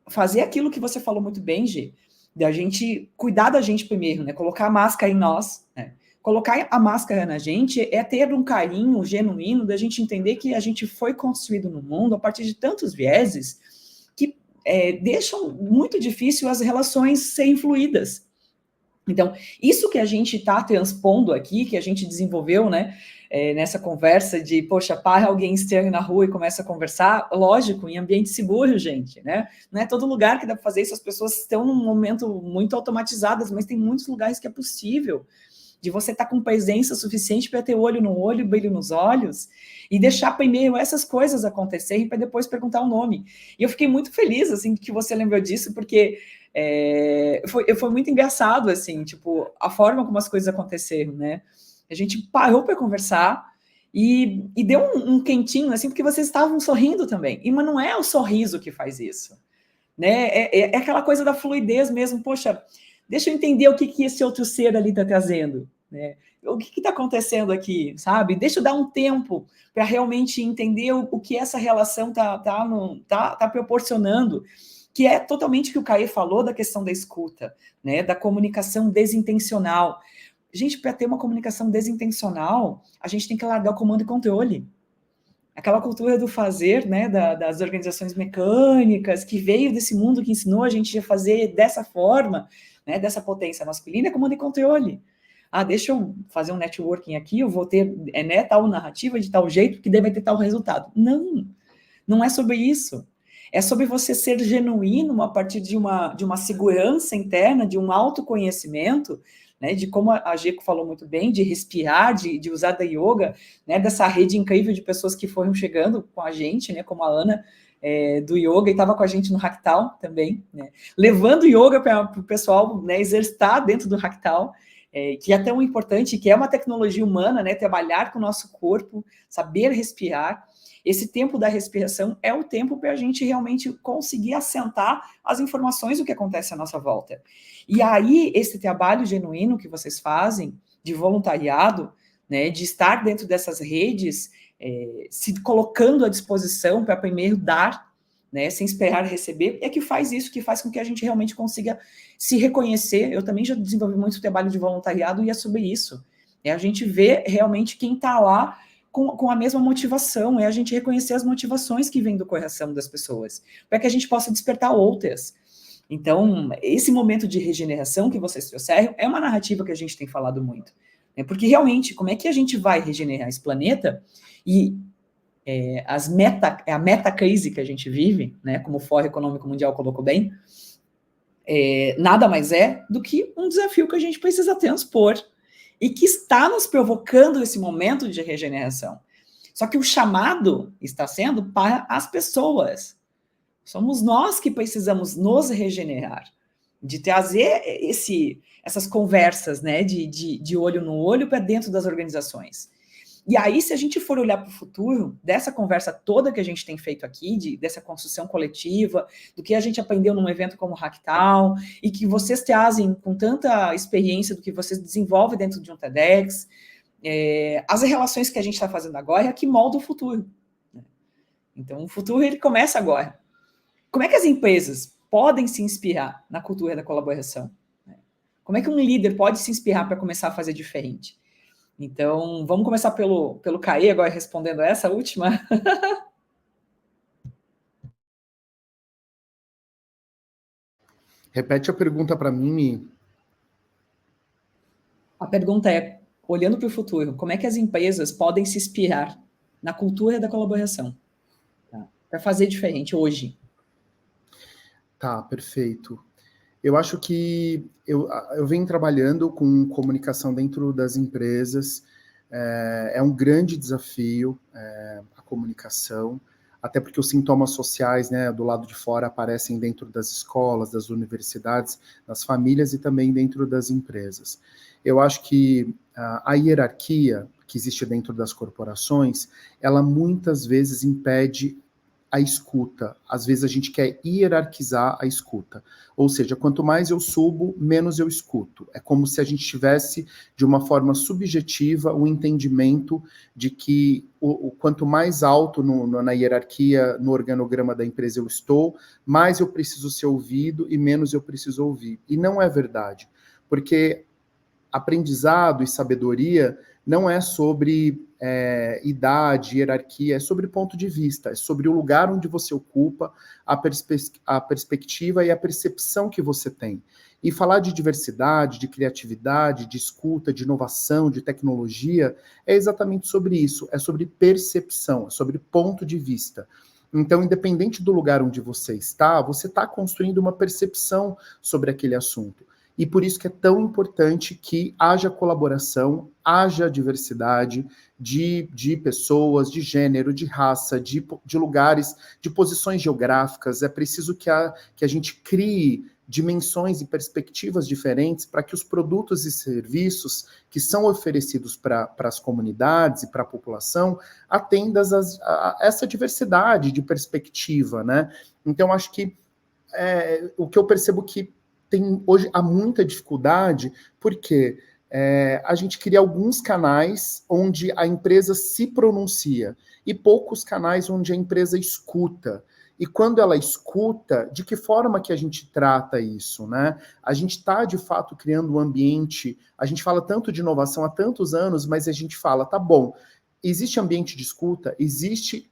fazer aquilo que você falou muito bem, Gê, da gente cuidar da gente primeiro, né? Colocar a máscara em nós, né? Colocar a máscara na gente é ter um carinho genuíno da gente entender que a gente foi construído no mundo a partir de tantos vieses que deixam muito difícil as relações serem fluídas. Então, isso que a gente está transpondo aqui, que a gente desenvolveu, né, nessa conversa de, poxa, para alguém externo na rua e começa a conversar, lógico, em ambiente seguro, gente, né? Não é todo lugar que dá para fazer isso, as pessoas estão num momento muito automatizadas, mas tem muitos lugares que é possível, de você estar com presença suficiente para ter olho no olho, brilho nos olhos, e deixar primeiro essas coisas acontecerem para depois perguntar o nome. E eu fiquei muito feliz, assim, que você lembrou disso, porque foi muito engraçado, assim, tipo, a forma como as coisas aconteceram, né? A gente parou para conversar e deu um quentinho, assim, porque vocês estavam sorrindo também. Mas não é o sorriso que faz isso, né? É aquela coisa da fluidez mesmo. Poxa, deixa eu entender o que esse outro ser ali está trazendo, né? O que está acontecendo aqui, sabe? Deixa eu dar um tempo para realmente entender o que essa relação tá proporcionando, que é totalmente o que o Caê falou da questão da escuta, né? Da comunicação desintencional. Gente, para ter uma comunicação desintencional, a gente tem que largar o comando e controle. Aquela cultura do fazer, né, das organizações mecânicas, que veio desse mundo que ensinou a gente a fazer dessa forma, né, dessa potência masculina, é comando e controle. Ah, deixa eu fazer um networking aqui, eu vou ter né, tal narrativa de tal jeito, que deve ter tal resultado. Não, não é sobre isso. É sobre você ser genuíno a partir de uma segurança interna, de um autoconhecimento, né, de como a Geco falou muito bem, de respirar, de usar da yoga, né, dessa rede incrível de pessoas que foram chegando com a gente, né, como a Ana, do yoga, e estava com a gente no Hacktal também, né, levando yoga para o pessoal, né, exercitar dentro do Hacktal, que é tão importante, que é uma tecnologia humana, né, trabalhar com o nosso corpo, saber respirar. Esse tempo da respiração é o tempo para a gente realmente conseguir assentar as informações do que acontece à nossa volta. E aí, esse trabalho genuíno que vocês fazem, de voluntariado, né, de estar dentro dessas redes, se colocando à disposição para primeiro dar, né, sem esperar receber, é que faz isso, que faz com que a gente realmente consiga se reconhecer. Eu também já desenvolvi muito trabalho de voluntariado e é sobre isso. É a gente ver realmente quem está lá com a mesma motivação, é a gente reconhecer as motivações que vêm do coração das pessoas, para que a gente possa despertar outras. Então, esse momento de regeneração que vocês trouxeram é uma narrativa que a gente tem falado muito. Né? Porque, realmente, como é que a gente vai regenerar esse planeta? E a meta-crise que a gente vive, né, como o Fórum Econômico Mundial colocou bem, nada mais é do que um desafio que a gente precisa transpor e que está nos provocando esse momento de regeneração. Só que o chamado está sendo para as pessoas. Somos nós que precisamos nos regenerar, de trazer essas conversas, né, de olho no olho para dentro das organizações. E aí, se a gente for olhar para o futuro, dessa conversa toda que a gente tem feito aqui, dessa construção coletiva, do que a gente aprendeu num evento como o Hacktal, e que vocês trazem com tanta experiência do que vocês desenvolvem dentro de um TEDx, as relações que a gente está fazendo agora é que molda o futuro. Então, o futuro, ele começa agora. Como é que as empresas podem se inspirar na cultura da colaboração? Como é que um líder pode se inspirar para começar a fazer diferente? Então, vamos começar pelo Caê, agora respondendo essa última. Repete a pergunta para mim, Mi. A pergunta é, olhando para o futuro, como é que as empresas podem se inspirar na cultura da colaboração? Tá? Para fazer diferente hoje. Tá, perfeito. Eu acho que eu venho trabalhando com comunicação dentro das empresas, é um grande desafio a comunicação, até porque os sintomas sociais, né, do lado de fora aparecem dentro das escolas, das universidades, das famílias e também dentro das empresas. Eu acho que a hierarquia que existe dentro das corporações, ela muitas vezes impede a escuta. Às vezes a gente quer hierarquizar a escuta. Ou seja, quanto mais eu subo, menos eu escuto. É como se a gente tivesse, de uma forma subjetiva, o entendimento de que quanto mais alto na hierarquia, no organograma da empresa eu estou, mais eu preciso ser ouvido e menos eu preciso ouvir. E não é verdade. Porque aprendizado e sabedoria não é sobre idade, hierarquia, é sobre ponto de vista, é sobre o lugar onde você ocupa, a perspectiva e a percepção que você tem. E falar de diversidade, de criatividade, de escuta, de inovação, de tecnologia, é exatamente sobre isso, é sobre percepção, é sobre ponto de vista. Então, independente do lugar onde você está construindo uma percepção sobre aquele assunto. E por isso que é tão importante que haja colaboração, haja diversidade de pessoas, de gênero, de raça, de lugares, de posições geográficas. É preciso que a gente crie dimensões e perspectivas diferentes para que os produtos e serviços que são oferecidos para as comunidades e para a população atendam a essa diversidade de perspectiva, né? Então, acho que o que eu percebo que hoje há muita dificuldade, porque a gente cria alguns canais onde a empresa se pronuncia e poucos canais onde a empresa escuta. E quando ela escuta, de que forma que a gente trata isso, né? A gente está, de fato, criando um ambiente, a gente fala tanto de inovação há tantos anos, mas a gente fala, tá bom, existe ambiente de escuta, existe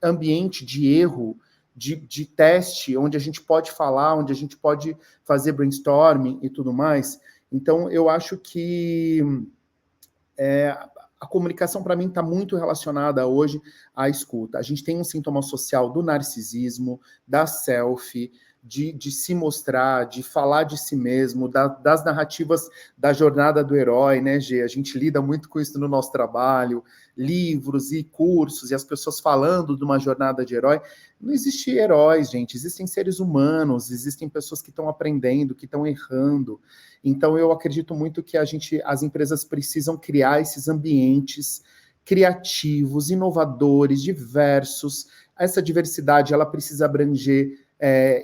ambiente de erro, de teste, onde a gente pode falar, onde a gente pode fazer brainstorming e tudo mais. Então, eu acho que a comunicação, para mim, está muito relacionada hoje à escuta. A gente tem um sintoma social do narcisismo, da selfie, de se mostrar, de falar de si mesmo, das narrativas da jornada do herói, né, Gê? A gente lida muito com isso no nosso trabalho, livros e cursos, e as pessoas falando de uma jornada de herói. Não existe heróis, gente, existem seres humanos, existem pessoas que estão aprendendo, que estão errando. Então, eu acredito muito que as empresas precisam criar esses ambientes criativos, inovadores, diversos. Essa diversidade, ela precisa abranger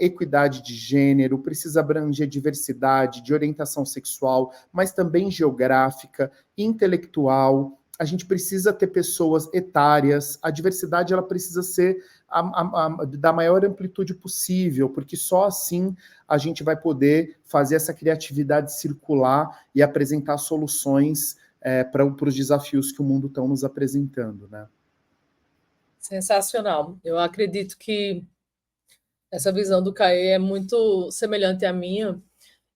equidade de gênero, precisa abranger diversidade de orientação sexual, mas também geográfica, intelectual. A gente precisa ter pessoas etárias. A diversidade, ela precisa ser da maior amplitude possível, porque só assim a gente vai poder fazer essa criatividade circular e apresentar soluções para os desafios que o mundo está nos apresentando, né? Sensacional. Eu acredito que essa visão do CAE é muito semelhante à minha.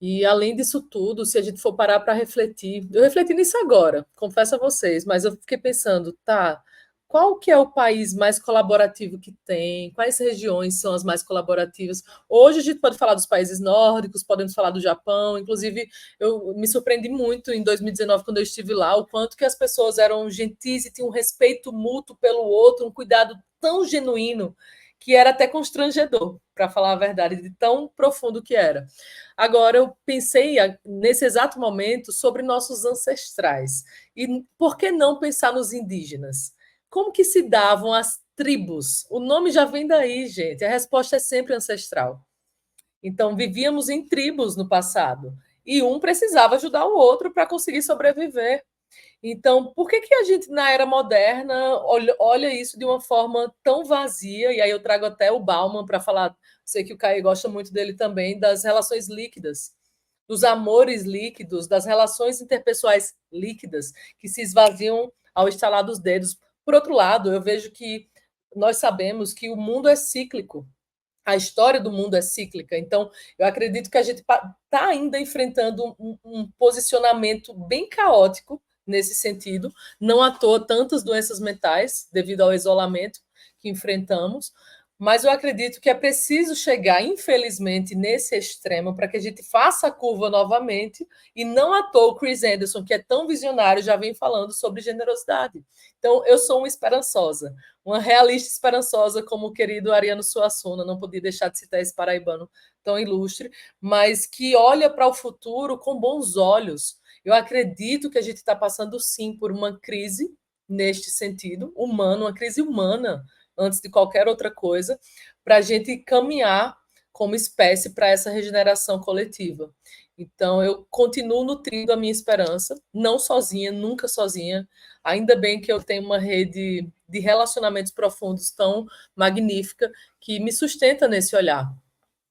E, além disso tudo, se a gente for parar para refletir, eu refleti nisso agora, confesso a vocês, mas eu fiquei pensando, tá, qual que é o país mais colaborativo que tem? Quais regiões são as mais colaborativas? Hoje a gente pode falar dos países nórdicos, podemos falar do Japão, inclusive eu me surpreendi muito em 2019, quando eu estive lá, o quanto que as pessoas eram gentis e tinham um respeito mútuo pelo outro, um cuidado tão genuíno, que era até constrangedor, para falar a verdade, de tão profundo que era. Agora, eu pensei, nesse exato momento, sobre nossos ancestrais. E por que não pensar nos indígenas? Como que se davam as tribos? O nome já vem daí, gente. A resposta é sempre ancestral. Então, vivíamos em tribos no passado. E um precisava ajudar o outro para conseguir sobreviver. Então, por que a gente, na era moderna, olha isso de uma forma tão vazia? E aí eu trago até o Bauman para falar, sei que o Caio gosta muito dele também, das relações líquidas, dos amores líquidos, das relações interpessoais líquidas, que se esvaziam ao estalar dos dedos. Por outro lado, eu vejo que nós sabemos que o mundo é cíclico, a história do mundo é cíclica. Então, eu acredito que a gente está ainda enfrentando um posicionamento bem caótico nesse sentido. Não à toa tantas doenças mentais devido ao isolamento que enfrentamos. Mas eu acredito que é preciso chegar, infelizmente, nesse extremo para que a gente faça a curva novamente. E não à toa o Chris Anderson, que é tão visionário, já vem falando sobre generosidade. Então, eu sou uma esperançosa, uma realista esperançosa, como o querido Ariano Suassuna, não podia deixar de citar esse paraibano tão ilustre, mas que olha para o futuro com bons olhos. Eu acredito que a gente está passando, sim, por uma crise neste sentido, humano, uma crise humana, antes de qualquer outra coisa, para a gente caminhar como espécie para essa regeneração coletiva. Então, eu continuo nutrindo a minha esperança, não sozinha, nunca sozinha. Ainda bem que eu tenho uma rede de relacionamentos profundos tão magnífica que me sustenta nesse olhar.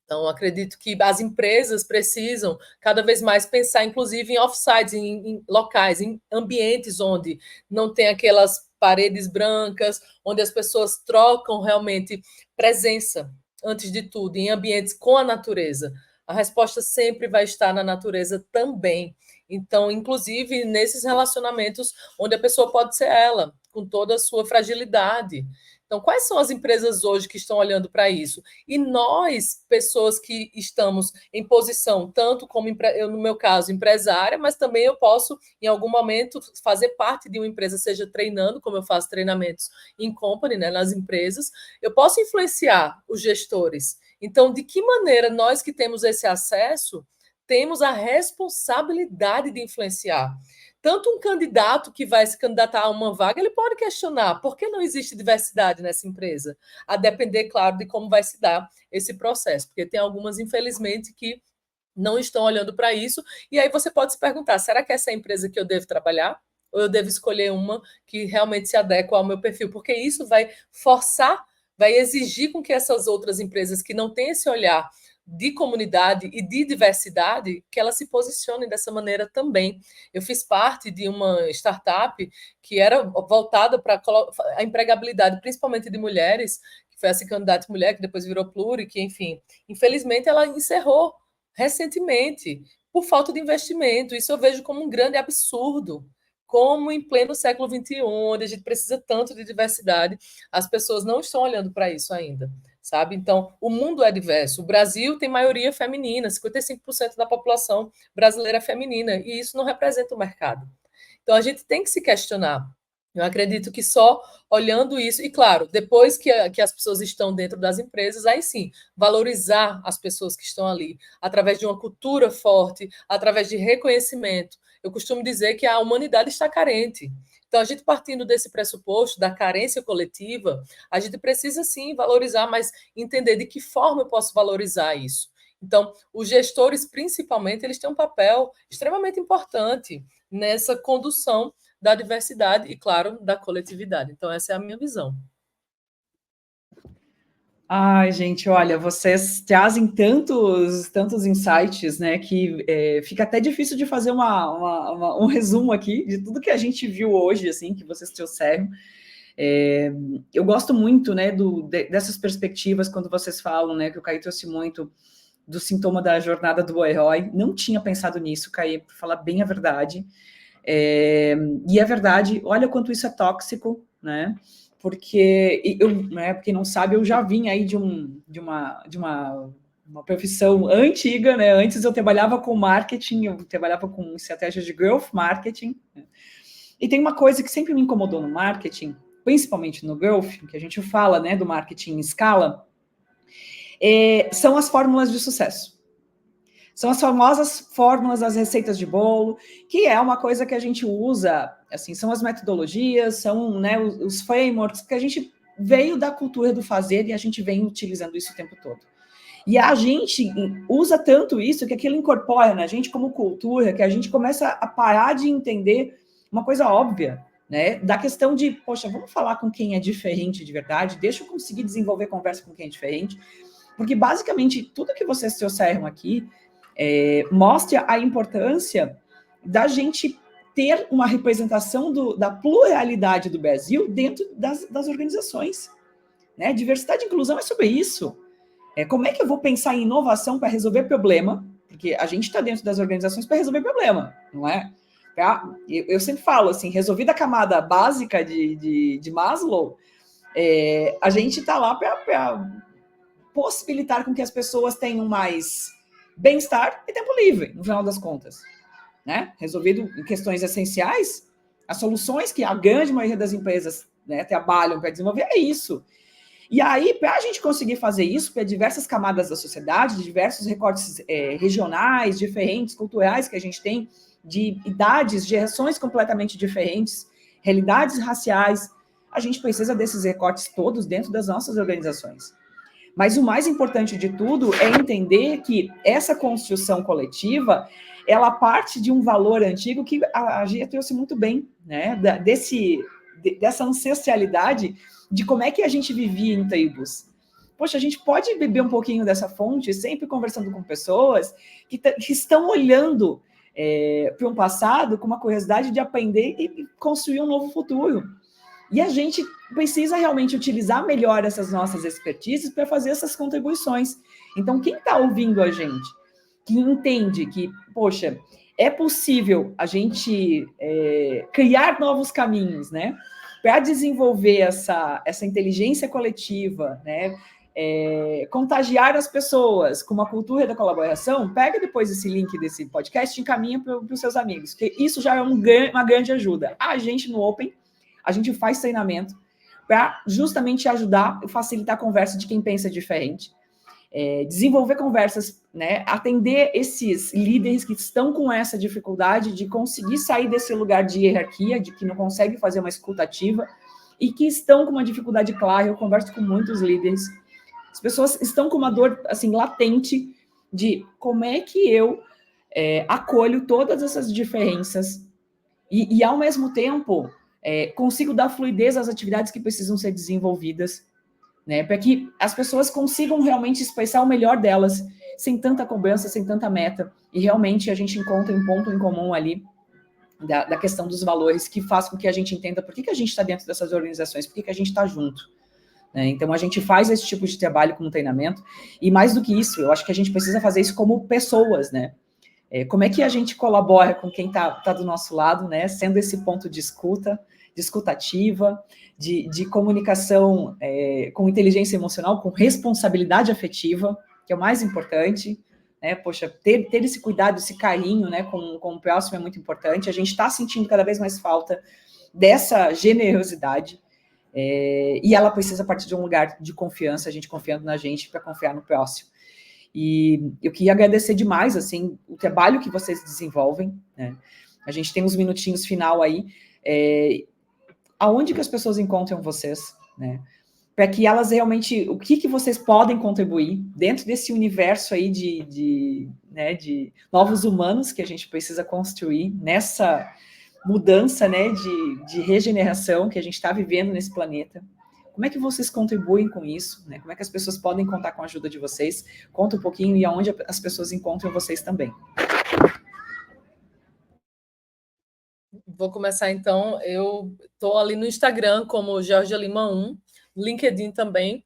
Então, acredito que as empresas precisam cada vez mais pensar, inclusive, em offsites, em locais, em ambientes onde não tem aquelas paredes brancas, onde as pessoas trocam realmente presença, antes de tudo, em ambientes com a natureza. A resposta sempre vai estar na natureza também. Então, inclusive, nesses relacionamentos onde a pessoa pode ser ela, com toda a sua fragilidade. Então, quais são as empresas hoje que estão olhando para isso? E nós, pessoas que estamos em posição, tanto como eu, no meu caso, empresária, mas também eu posso, em algum momento, fazer parte de uma empresa, seja treinando, como eu faço treinamentos em company, né, nas empresas, eu posso influenciar os gestores. Então, de que maneira nós que temos esse acesso temos a responsabilidade de influenciar? Tanto um candidato que vai se candidatar a uma vaga, ele pode questionar por que não existe diversidade nessa empresa, a depender, claro, de como vai se dar esse processo, porque tem algumas, infelizmente, que não estão olhando para isso, e aí você pode se perguntar, será que essa é a empresa que eu devo trabalhar? Ou eu devo escolher uma que realmente se adequa ao meu perfil? Porque isso vai forçar, vai exigir com que essas outras empresas que não têm esse olhar de comunidade e de diversidade, que elas se posicionem dessa maneira também. Eu fiz parte de uma startup que era voltada para a empregabilidade, principalmente de mulheres, que foi essa candidata mulher, que depois virou Pluri, que, enfim, infelizmente ela encerrou recentemente por falta de investimento. Isso eu vejo como um grande absurdo. Como em pleno século XXI, onde a gente precisa tanto de diversidade, as pessoas não estão olhando para isso ainda, sabe? Então, o mundo é diverso. O Brasil tem maioria feminina, 55% da população brasileira é feminina, e isso não representa o mercado. Então, a gente tem que se questionar. Eu acredito que só olhando isso, e claro, depois que as pessoas estão dentro das empresas, aí sim, valorizar as pessoas que estão ali, através de uma cultura forte, através de reconhecimento. Eu costumo dizer que a humanidade está carente. Então, a gente partindo desse pressuposto da carência coletiva, a gente precisa sim valorizar, mas entender de que forma eu posso valorizar isso. Então, os gestores, principalmente, eles têm um papel extremamente importante nessa condução da diversidade e, claro, da coletividade. Então, essa é a minha visão. Ai, gente, olha, vocês trazem tantos insights, né, que fica até difícil de fazer um resumo aqui de tudo que a gente viu hoje, assim, que vocês trouxeram. Eu gosto muito, né, dessas perspectivas quando vocês falam, né, que o Caí trouxe muito do sintoma da jornada do herói. Não tinha pensado nisso, Caí, para falar bem a verdade. E é verdade, olha quanto isso é tóxico, né? Porque eu, né, quem não sabe, eu já vim aí de uma profissão antiga, né? Antes eu trabalhava com marketing, eu trabalhava com estratégias de growth marketing, né? E tem uma coisa que sempre me incomodou no marketing, principalmente no growth, que a gente fala, né, do marketing em escala, são as fórmulas de sucesso. São as famosas fórmulas das receitas de bolo, que é uma coisa que a gente usa, assim, são as metodologias, são, né, os frameworks, que a gente veio da cultura do fazer e a gente vem utilizando isso o tempo todo. E a gente usa tanto isso que aquilo incorpora na gente como cultura, que a gente começa a parar de entender uma coisa óbvia, né, da questão de, poxa, vamos falar com quem é diferente de verdade, deixa eu conseguir desenvolver conversa com quem é diferente, porque basicamente tudo que vocês trouxeram aqui mostra a importância da gente ter uma representação da pluralidade do Brasil dentro das organizações, né? Diversidade e inclusão é sobre isso. Como é que eu vou pensar em inovação para resolver problema? Porque a gente está dentro das organizações para resolver problema, não é? Eu sempre falo assim, resolvida a camada básica de Maslow, a gente está lá para possibilitar com que as pessoas tenham mais bem-estar e tempo livre, no final das contas, né? Resolvido em questões essenciais, as soluções que a grande maioria das empresas, né, trabalham para desenvolver é isso. E aí, para a gente conseguir fazer isso, para diversas camadas da sociedade, diversos recortes regionais, diferentes, culturais que a gente tem, de idades, gerações completamente diferentes, realidades raciais, a gente precisa desses recortes todos dentro das nossas organizações. Mas o mais importante de tudo é entender que essa construção coletiva, ela parte de um valor antigo que a Gia trouxe muito bem, né? Dessa ancestralidade de como é que a gente vivia em tribos. Poxa, a gente pode beber um pouquinho dessa fonte, sempre conversando com pessoas que estão olhando para um passado com uma curiosidade de aprender e construir um novo futuro. E a gente precisa realmente utilizar melhor essas nossas expertises para fazer essas contribuições. Então, quem está ouvindo a gente, que entende que, poxa, é possível a gente criar novos caminhos, né? Para desenvolver essa inteligência coletiva, né? Contagiar as pessoas com uma cultura da colaboração, pega depois esse link desse podcast e encaminha para os seus amigos, que isso já é uma grande ajuda. A gente no Open, a gente faz treinamento para justamente ajudar e facilitar a conversa de quem pensa diferente, desenvolver conversas, né, atender esses líderes que estão com essa dificuldade de conseguir sair desse lugar de hierarquia, de que não consegue fazer uma escuta ativa e que estão com uma dificuldade clara. Eu converso com muitos líderes, as pessoas estão com uma dor assim latente de como é que eu acolho todas essas diferenças e ao mesmo tempo, consigo dar fluidez às atividades que precisam ser desenvolvidas, né, para que as pessoas consigam realmente expressar o melhor delas, sem tanta cobrança, sem tanta meta, e realmente a gente encontra um ponto em comum ali da questão dos valores, que faz com que a gente entenda por que a gente está dentro dessas organizações, por que a gente está junto. Né? Então, a gente faz esse tipo de trabalho como treinamento, e mais do que isso, eu acho que a gente precisa fazer isso como pessoas, né? Como é que a gente colabora com quem está do nosso lado, né? Sendo esse ponto de escuta, de escutativa, de comunicação com inteligência emocional, com responsabilidade afetiva, que é o mais importante, né? Poxa, ter esse cuidado, esse carinho, né, com o próximo é muito importante. A gente está sentindo cada vez mais falta dessa generosidade, e ela precisa partir de um lugar de confiança, a gente confiando na gente para confiar no próximo. E eu queria agradecer demais, assim, o trabalho que vocês desenvolvem, né? A gente tem uns minutinhos final aí, aonde que as pessoas encontram vocês, né? Para que elas realmente, o que vocês podem contribuir dentro desse universo aí de novos humanos que a gente precisa construir nessa mudança, né, de regeneração que a gente está vivendo nesse planeta. Como é que vocês contribuem com isso? Né? Como é que as pessoas podem contar com a ajuda de vocês? Conta um pouquinho e aonde as pessoas encontram vocês também. Vou começar então. Eu estou ali no Instagram como Georgia Lima 1, LinkedIn também.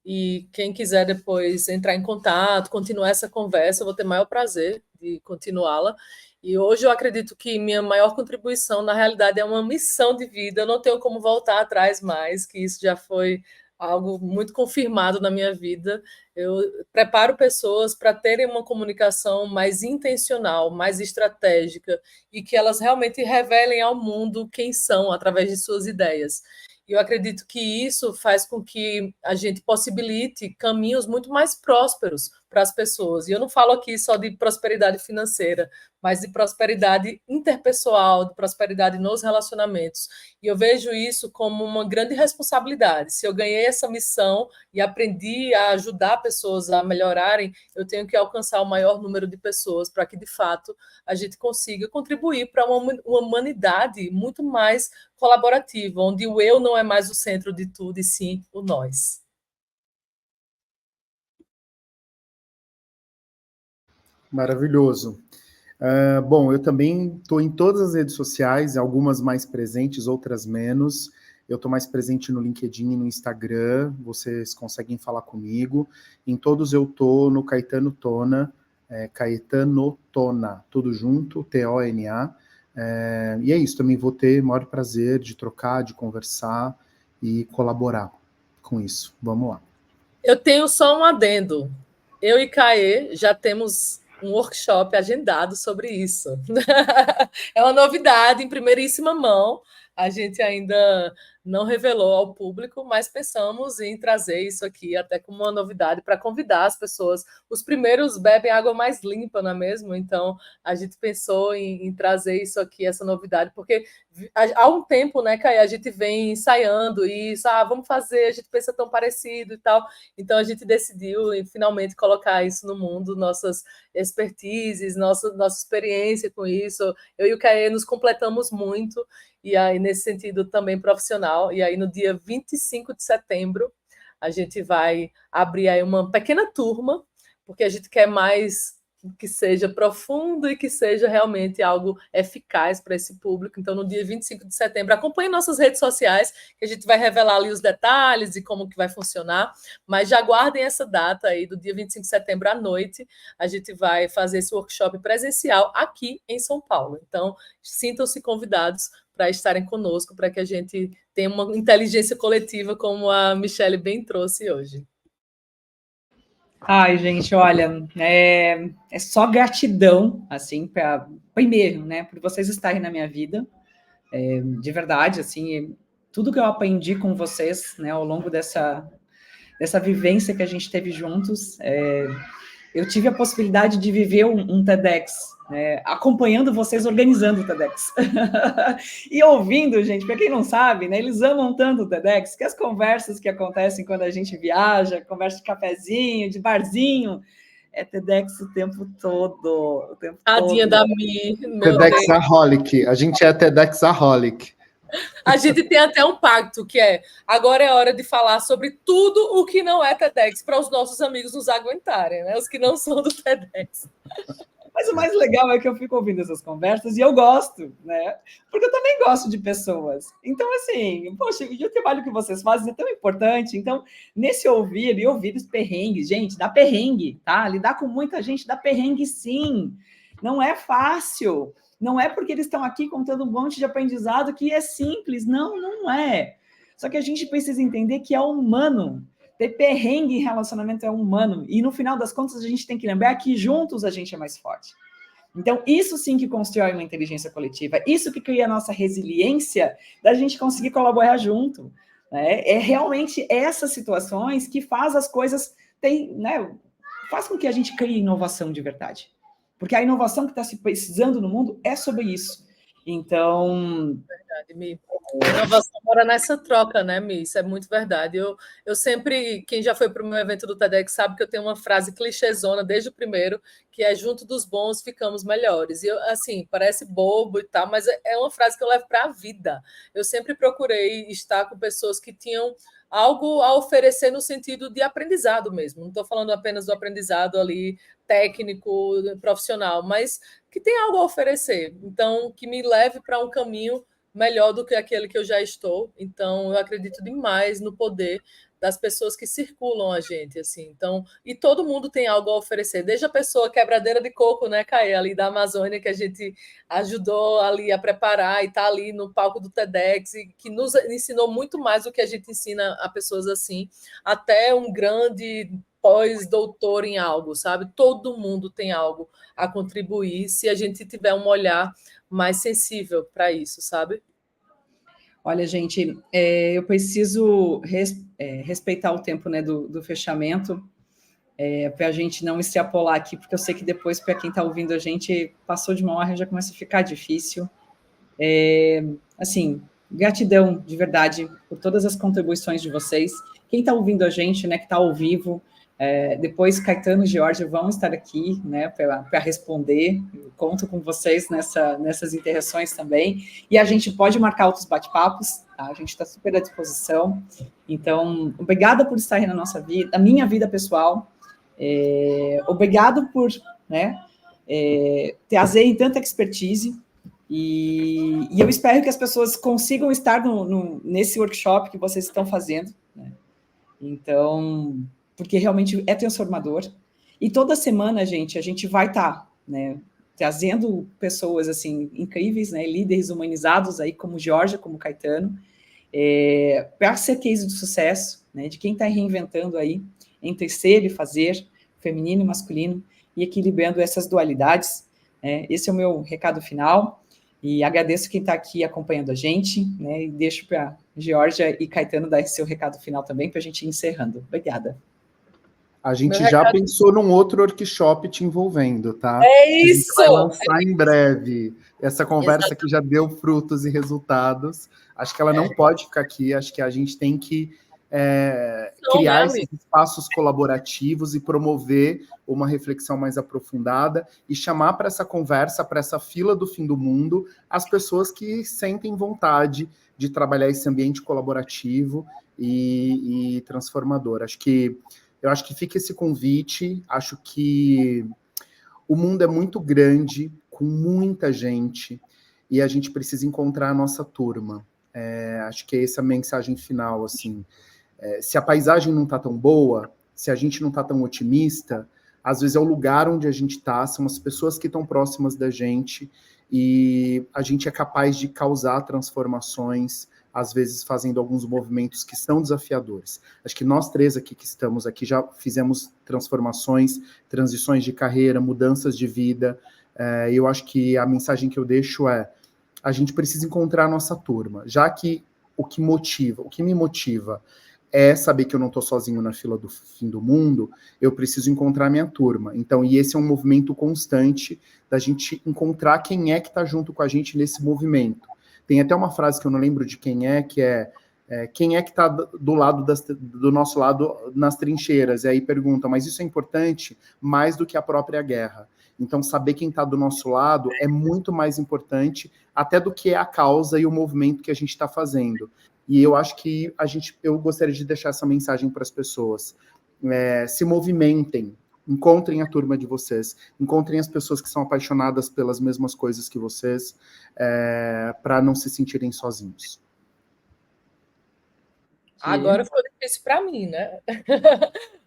E quem quiser depois entrar em contato, continuar essa conversa, eu vou ter o maior prazer de continuá-la. E hoje eu acredito que minha maior contribuição, na realidade, é uma missão de vida. Eu não tenho como voltar atrás mais, que isso já foi algo muito confirmado na minha vida. Eu preparo pessoas para terem uma comunicação mais intencional, mais estratégica, e que elas realmente revelem ao mundo quem são através de suas ideias. E eu acredito que isso faz com que a gente possibilite caminhos muito mais prósperos para as pessoas. E eu não falo aqui só de prosperidade financeira, mas de prosperidade interpessoal, de prosperidade nos relacionamentos. E eu vejo isso como uma grande responsabilidade. Se eu ganhei essa missão e aprendi a ajudar pessoas a melhorarem, eu tenho que alcançar o maior número de pessoas para que, de fato, a gente consiga contribuir para uma humanidade muito mais colaborativa, onde o eu não é mais o centro de tudo, e sim o nós. Maravilhoso. Bom, eu também estou em todas as redes sociais, algumas mais presentes, outras menos. Eu estou mais presente no LinkedIn e no Instagram, vocês conseguem falar comigo. Em todos eu estou no Caetano Tona, Caetano Tona, tudo junto, Tona. E é isso, também vou ter o maior prazer de trocar, de conversar e colaborar com isso. Vamos lá. Eu tenho só um adendo. Eu e Caê já temos um workshop agendado sobre isso. É uma novidade em primeiríssima mão. A gente ainda não revelou ao público, mas pensamos em trazer isso aqui até como uma novidade para convidar as pessoas. Os primeiros bebem água mais limpa, não é mesmo? Então, a gente pensou em trazer isso aqui, essa novidade, porque há um tempo, né, Caê, a gente vem ensaiando isso, vamos fazer, a gente pensa tão parecido e tal. Então, a gente decidiu finalmente colocar isso no mundo, nossas expertises, nossa experiência com isso. Eu e o Caê nos completamos muito, e aí, nesse sentido, também profissional. E aí, no dia 25 de setembro, a gente vai abrir aí uma pequena turma, porque a gente quer mais que seja profundo e que seja realmente algo eficaz para esse público. Então, no dia 25 de setembro, acompanhe nossas redes sociais, que a gente vai revelar ali os detalhes e como que vai funcionar, mas já guardem essa data aí, do dia 25 de setembro à noite, a gente vai fazer esse workshop presencial aqui em São Paulo. Então, sintam-se convidados para estarem conosco, para que a gente tenha uma inteligência coletiva, como a Michelle bem trouxe hoje. Ai, gente, olha, é só gratidão, assim, primeiro, né, por vocês estarem na minha vida, de verdade, assim, tudo que eu aprendi com vocês, né, ao longo dessa vivência que a gente teve juntos, eu tive a possibilidade de viver um TEDx, acompanhando vocês organizando o TEDx. E ouvindo, gente, para quem não sabe, né, eles amam tanto o TEDx, que as conversas que acontecem quando a gente viaja, conversa de cafezinho, de barzinho, é TEDx o tempo todo. O tempo Tadinha todo. da Mi, meu Deus. TEDxaholic, a gente é TEDxaholic. A gente tem até um pacto, que é agora é hora de falar sobre tudo o que não é TEDx, para os nossos amigos nos aguentarem, né? Os que não são do TEDx. Mas o mais legal é que eu fico ouvindo essas conversas e eu gosto, né? Porque eu também gosto de pessoas. Então, assim, poxa, e o trabalho que vocês fazem é tão importante. Então, nesse ouvir e ouvir os perrengues, gente, dá perrengue, tá? Lidar com muita gente dá perrengue, sim. Não é fácil. Não é porque eles estão aqui contando um monte de aprendizado que é simples. Não, não é. Só que a gente precisa entender que é humano. Ter perrengue em relacionamento é humano. E no final das contas, a gente tem que lembrar que juntos a gente é mais forte. Então, isso sim que constrói uma inteligência coletiva. Isso que cria a nossa resiliência da gente conseguir colaborar junto. Né? É realmente essas situações que faz as coisas... faz com que a gente crie inovação de verdade. Porque a inovação que está se precisando no mundo é sobre isso. Então... Verdade, Mi. A inovação mora nessa troca, né, Mi? Isso é muito verdade. Eu sempre, quem já foi para o meu evento do TEDx sabe que eu tenho uma frase clichêzona desde o primeiro, que é junto dos bons ficamos melhores. E eu, assim, parece bobo e tal, mas é uma frase que eu levo para a vida. Eu sempre procurei estar com pessoas que tinham algo a oferecer no sentido de aprendizado mesmo. Não estou falando apenas do aprendizado ali técnico, profissional, mas que tem algo a oferecer. Então, que me leve para um caminho melhor do que aquele que eu já estou. Então, eu acredito demais no poder das pessoas que circulam a gente, assim. Então, e todo mundo tem algo a oferecer, desde a pessoa quebradeira de coco, né, Caê, ali da Amazônia, que a gente ajudou ali a preparar e está ali no palco do TEDx, e que nos ensinou muito mais do que a gente ensina a pessoas assim, até um grande pós-doutor em algo, sabe? Todo mundo tem algo a contribuir se a gente tiver um olhar mais sensível para isso, sabe? Olha, gente, eu preciso respeitar o tempo, né, do fechamento, para a gente não extrapolar aqui, porque eu sei que depois, para quem está ouvindo a gente, passou de uma hora já começa a ficar difícil. Assim, gratidão de verdade por todas as contribuições de vocês. Quem está ouvindo a gente, né, que está ao vivo, depois Caetano e Georgia vão estar aqui, né, para responder. Eu conto com vocês nessas interações também. E a gente pode marcar outros bate-papos, tá? A gente está super à disposição. Então, obrigada por estar aí na nossa vida, na minha vida pessoal. Obrigado por, né, trazer tanta expertise. E eu espero que as pessoas consigam estar nesse workshop que vocês estão fazendo, né? Então, porque realmente é transformador. E toda semana, gente, a gente vai estar, né, trazendo pessoas assim incríveis, né, líderes humanizados aí como Georgia, como Caetano, para ser case de sucesso, né, de quem está reinventando aí entre ser e fazer, feminino e masculino, e equilibrando essas dualidades. Esse é o meu recado final. E agradeço quem está aqui acompanhando a gente, né? E deixo para Georgia e Caetano dar seu recado final também, para a gente ir encerrando. Obrigada. A gente já pensou num outro workshop te envolvendo, tá? É isso! A gente vai lançar em breve. Essa conversa que já deu frutos e resultados. Acho que ela não pode ficar aqui. Acho que a gente tem que criar esses espaços colaborativos e promover uma reflexão mais aprofundada e chamar para essa conversa, para essa fila do fim do mundo, as pessoas que sentem vontade de trabalhar esse ambiente colaborativo e transformador. Eu acho que fica esse convite. Acho que o mundo é muito grande, com muita gente, e a gente precisa encontrar a nossa turma. Acho que é essa a mensagem final, assim. Se a paisagem não está tão boa, se a gente não está tão otimista, às vezes é o lugar onde a gente está, são as pessoas que estão próximas da gente, e a gente é capaz de causar transformações, às vezes fazendo alguns movimentos que são desafiadores. Acho que nós três aqui que estamos aqui já fizemos transformações, transições de carreira, mudanças de vida. Eu acho que a mensagem que eu deixo é: a gente precisa encontrar a nossa turma, já que o que me motiva é saber que eu não estou sozinho na fila do fim do mundo, eu preciso encontrar minha turma. Então, e esse é um movimento constante da gente encontrar quem é que está junto com a gente nesse movimento. Tem até uma frase que eu não lembro de quem é, que é Quem é que está do nosso lado nas trincheiras? E aí pergunta, mas isso é importante mais do que a própria guerra. Então, saber quem está do nosso lado é muito mais importante até do que a causa e o movimento que a gente está fazendo. E eu acho que eu gostaria de deixar essa mensagem para as pessoas. Se movimentem, encontrem a turma de vocês, encontrem as pessoas que são apaixonadas pelas mesmas coisas que vocês, para não se sentirem sozinhos. Agora ficou difícil para mim, né?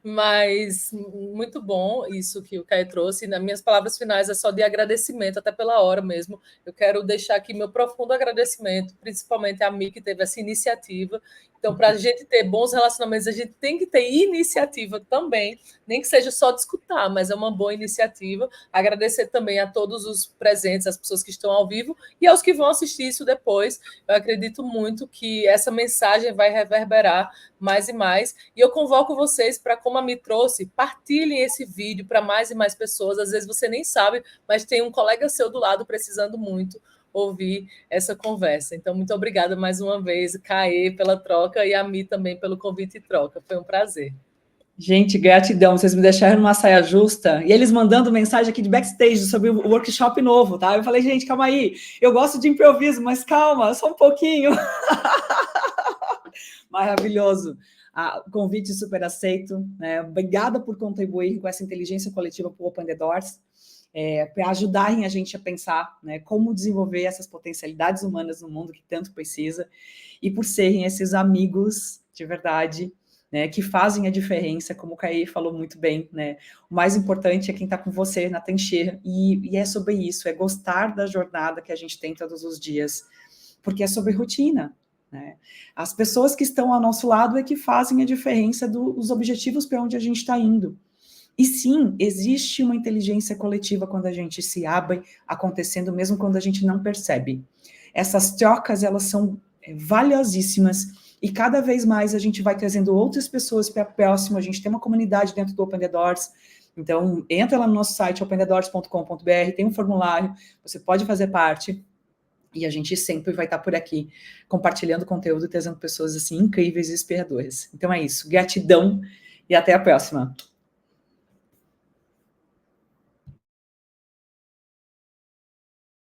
Mas muito bom isso que o Caio trouxe. Nas minhas palavras finais é só de agradecimento, até pela hora mesmo. Eu quero deixar aqui meu profundo agradecimento, principalmente a mim que teve essa iniciativa. Então, para a gente ter bons relacionamentos, a gente tem que ter iniciativa também, nem que seja só de escutar, mas é uma boa iniciativa. Agradecer também a todos os presentes, as pessoas que estão ao vivo e aos que vão assistir isso depois. Eu acredito muito que essa mensagem vai reverberar mais e mais. E eu convoco vocês para, como a Mi trouxe, partilhem esse vídeo para mais e mais pessoas. Às vezes você nem sabe, mas tem um colega seu do lado precisando muito ouvir essa conversa. Então, muito obrigada mais uma vez, Caê, pela troca e a Mi também pelo convite e troca. Foi um prazer. Gente, gratidão. Vocês me deixaram numa saia justa. E eles mandando mensagem aqui de backstage sobre o workshop novo, tá? Eu falei, gente, calma aí. Eu gosto de improviso, mas calma, só um pouquinho. Maravilhoso. Convite super aceito. Obrigada por contribuir com essa inteligência coletiva para o Open the Doors, para ajudarem a gente a pensar, né, como desenvolver essas potencialidades humanas no mundo que tanto precisa, e por serem esses amigos de verdade, né, que fazem a diferença, como o Caí falou muito bem, né? O mais importante é quem está com você na trincheira, e é sobre isso, é gostar da jornada que a gente tem todos os dias, porque é sobre rotina, né? As pessoas que estão ao nosso lado é que fazem a diferença dos objetivos para onde a gente está indo. E sim, existe uma inteligência coletiva quando a gente se abre, acontecendo mesmo quando a gente não percebe. Essas trocas, elas são valiosíssimas, e cada vez mais a gente vai trazendo outras pessoas para próximo, a gente tem uma comunidade dentro do Open the Doors. Então, entra lá no nosso site, openthedoors.com.br, tem um formulário, você pode fazer parte, e a gente sempre vai estar por aqui, compartilhando conteúdo e trazendo pessoas assim incríveis e inspiradoras. Então é isso, gratidão, e até a próxima.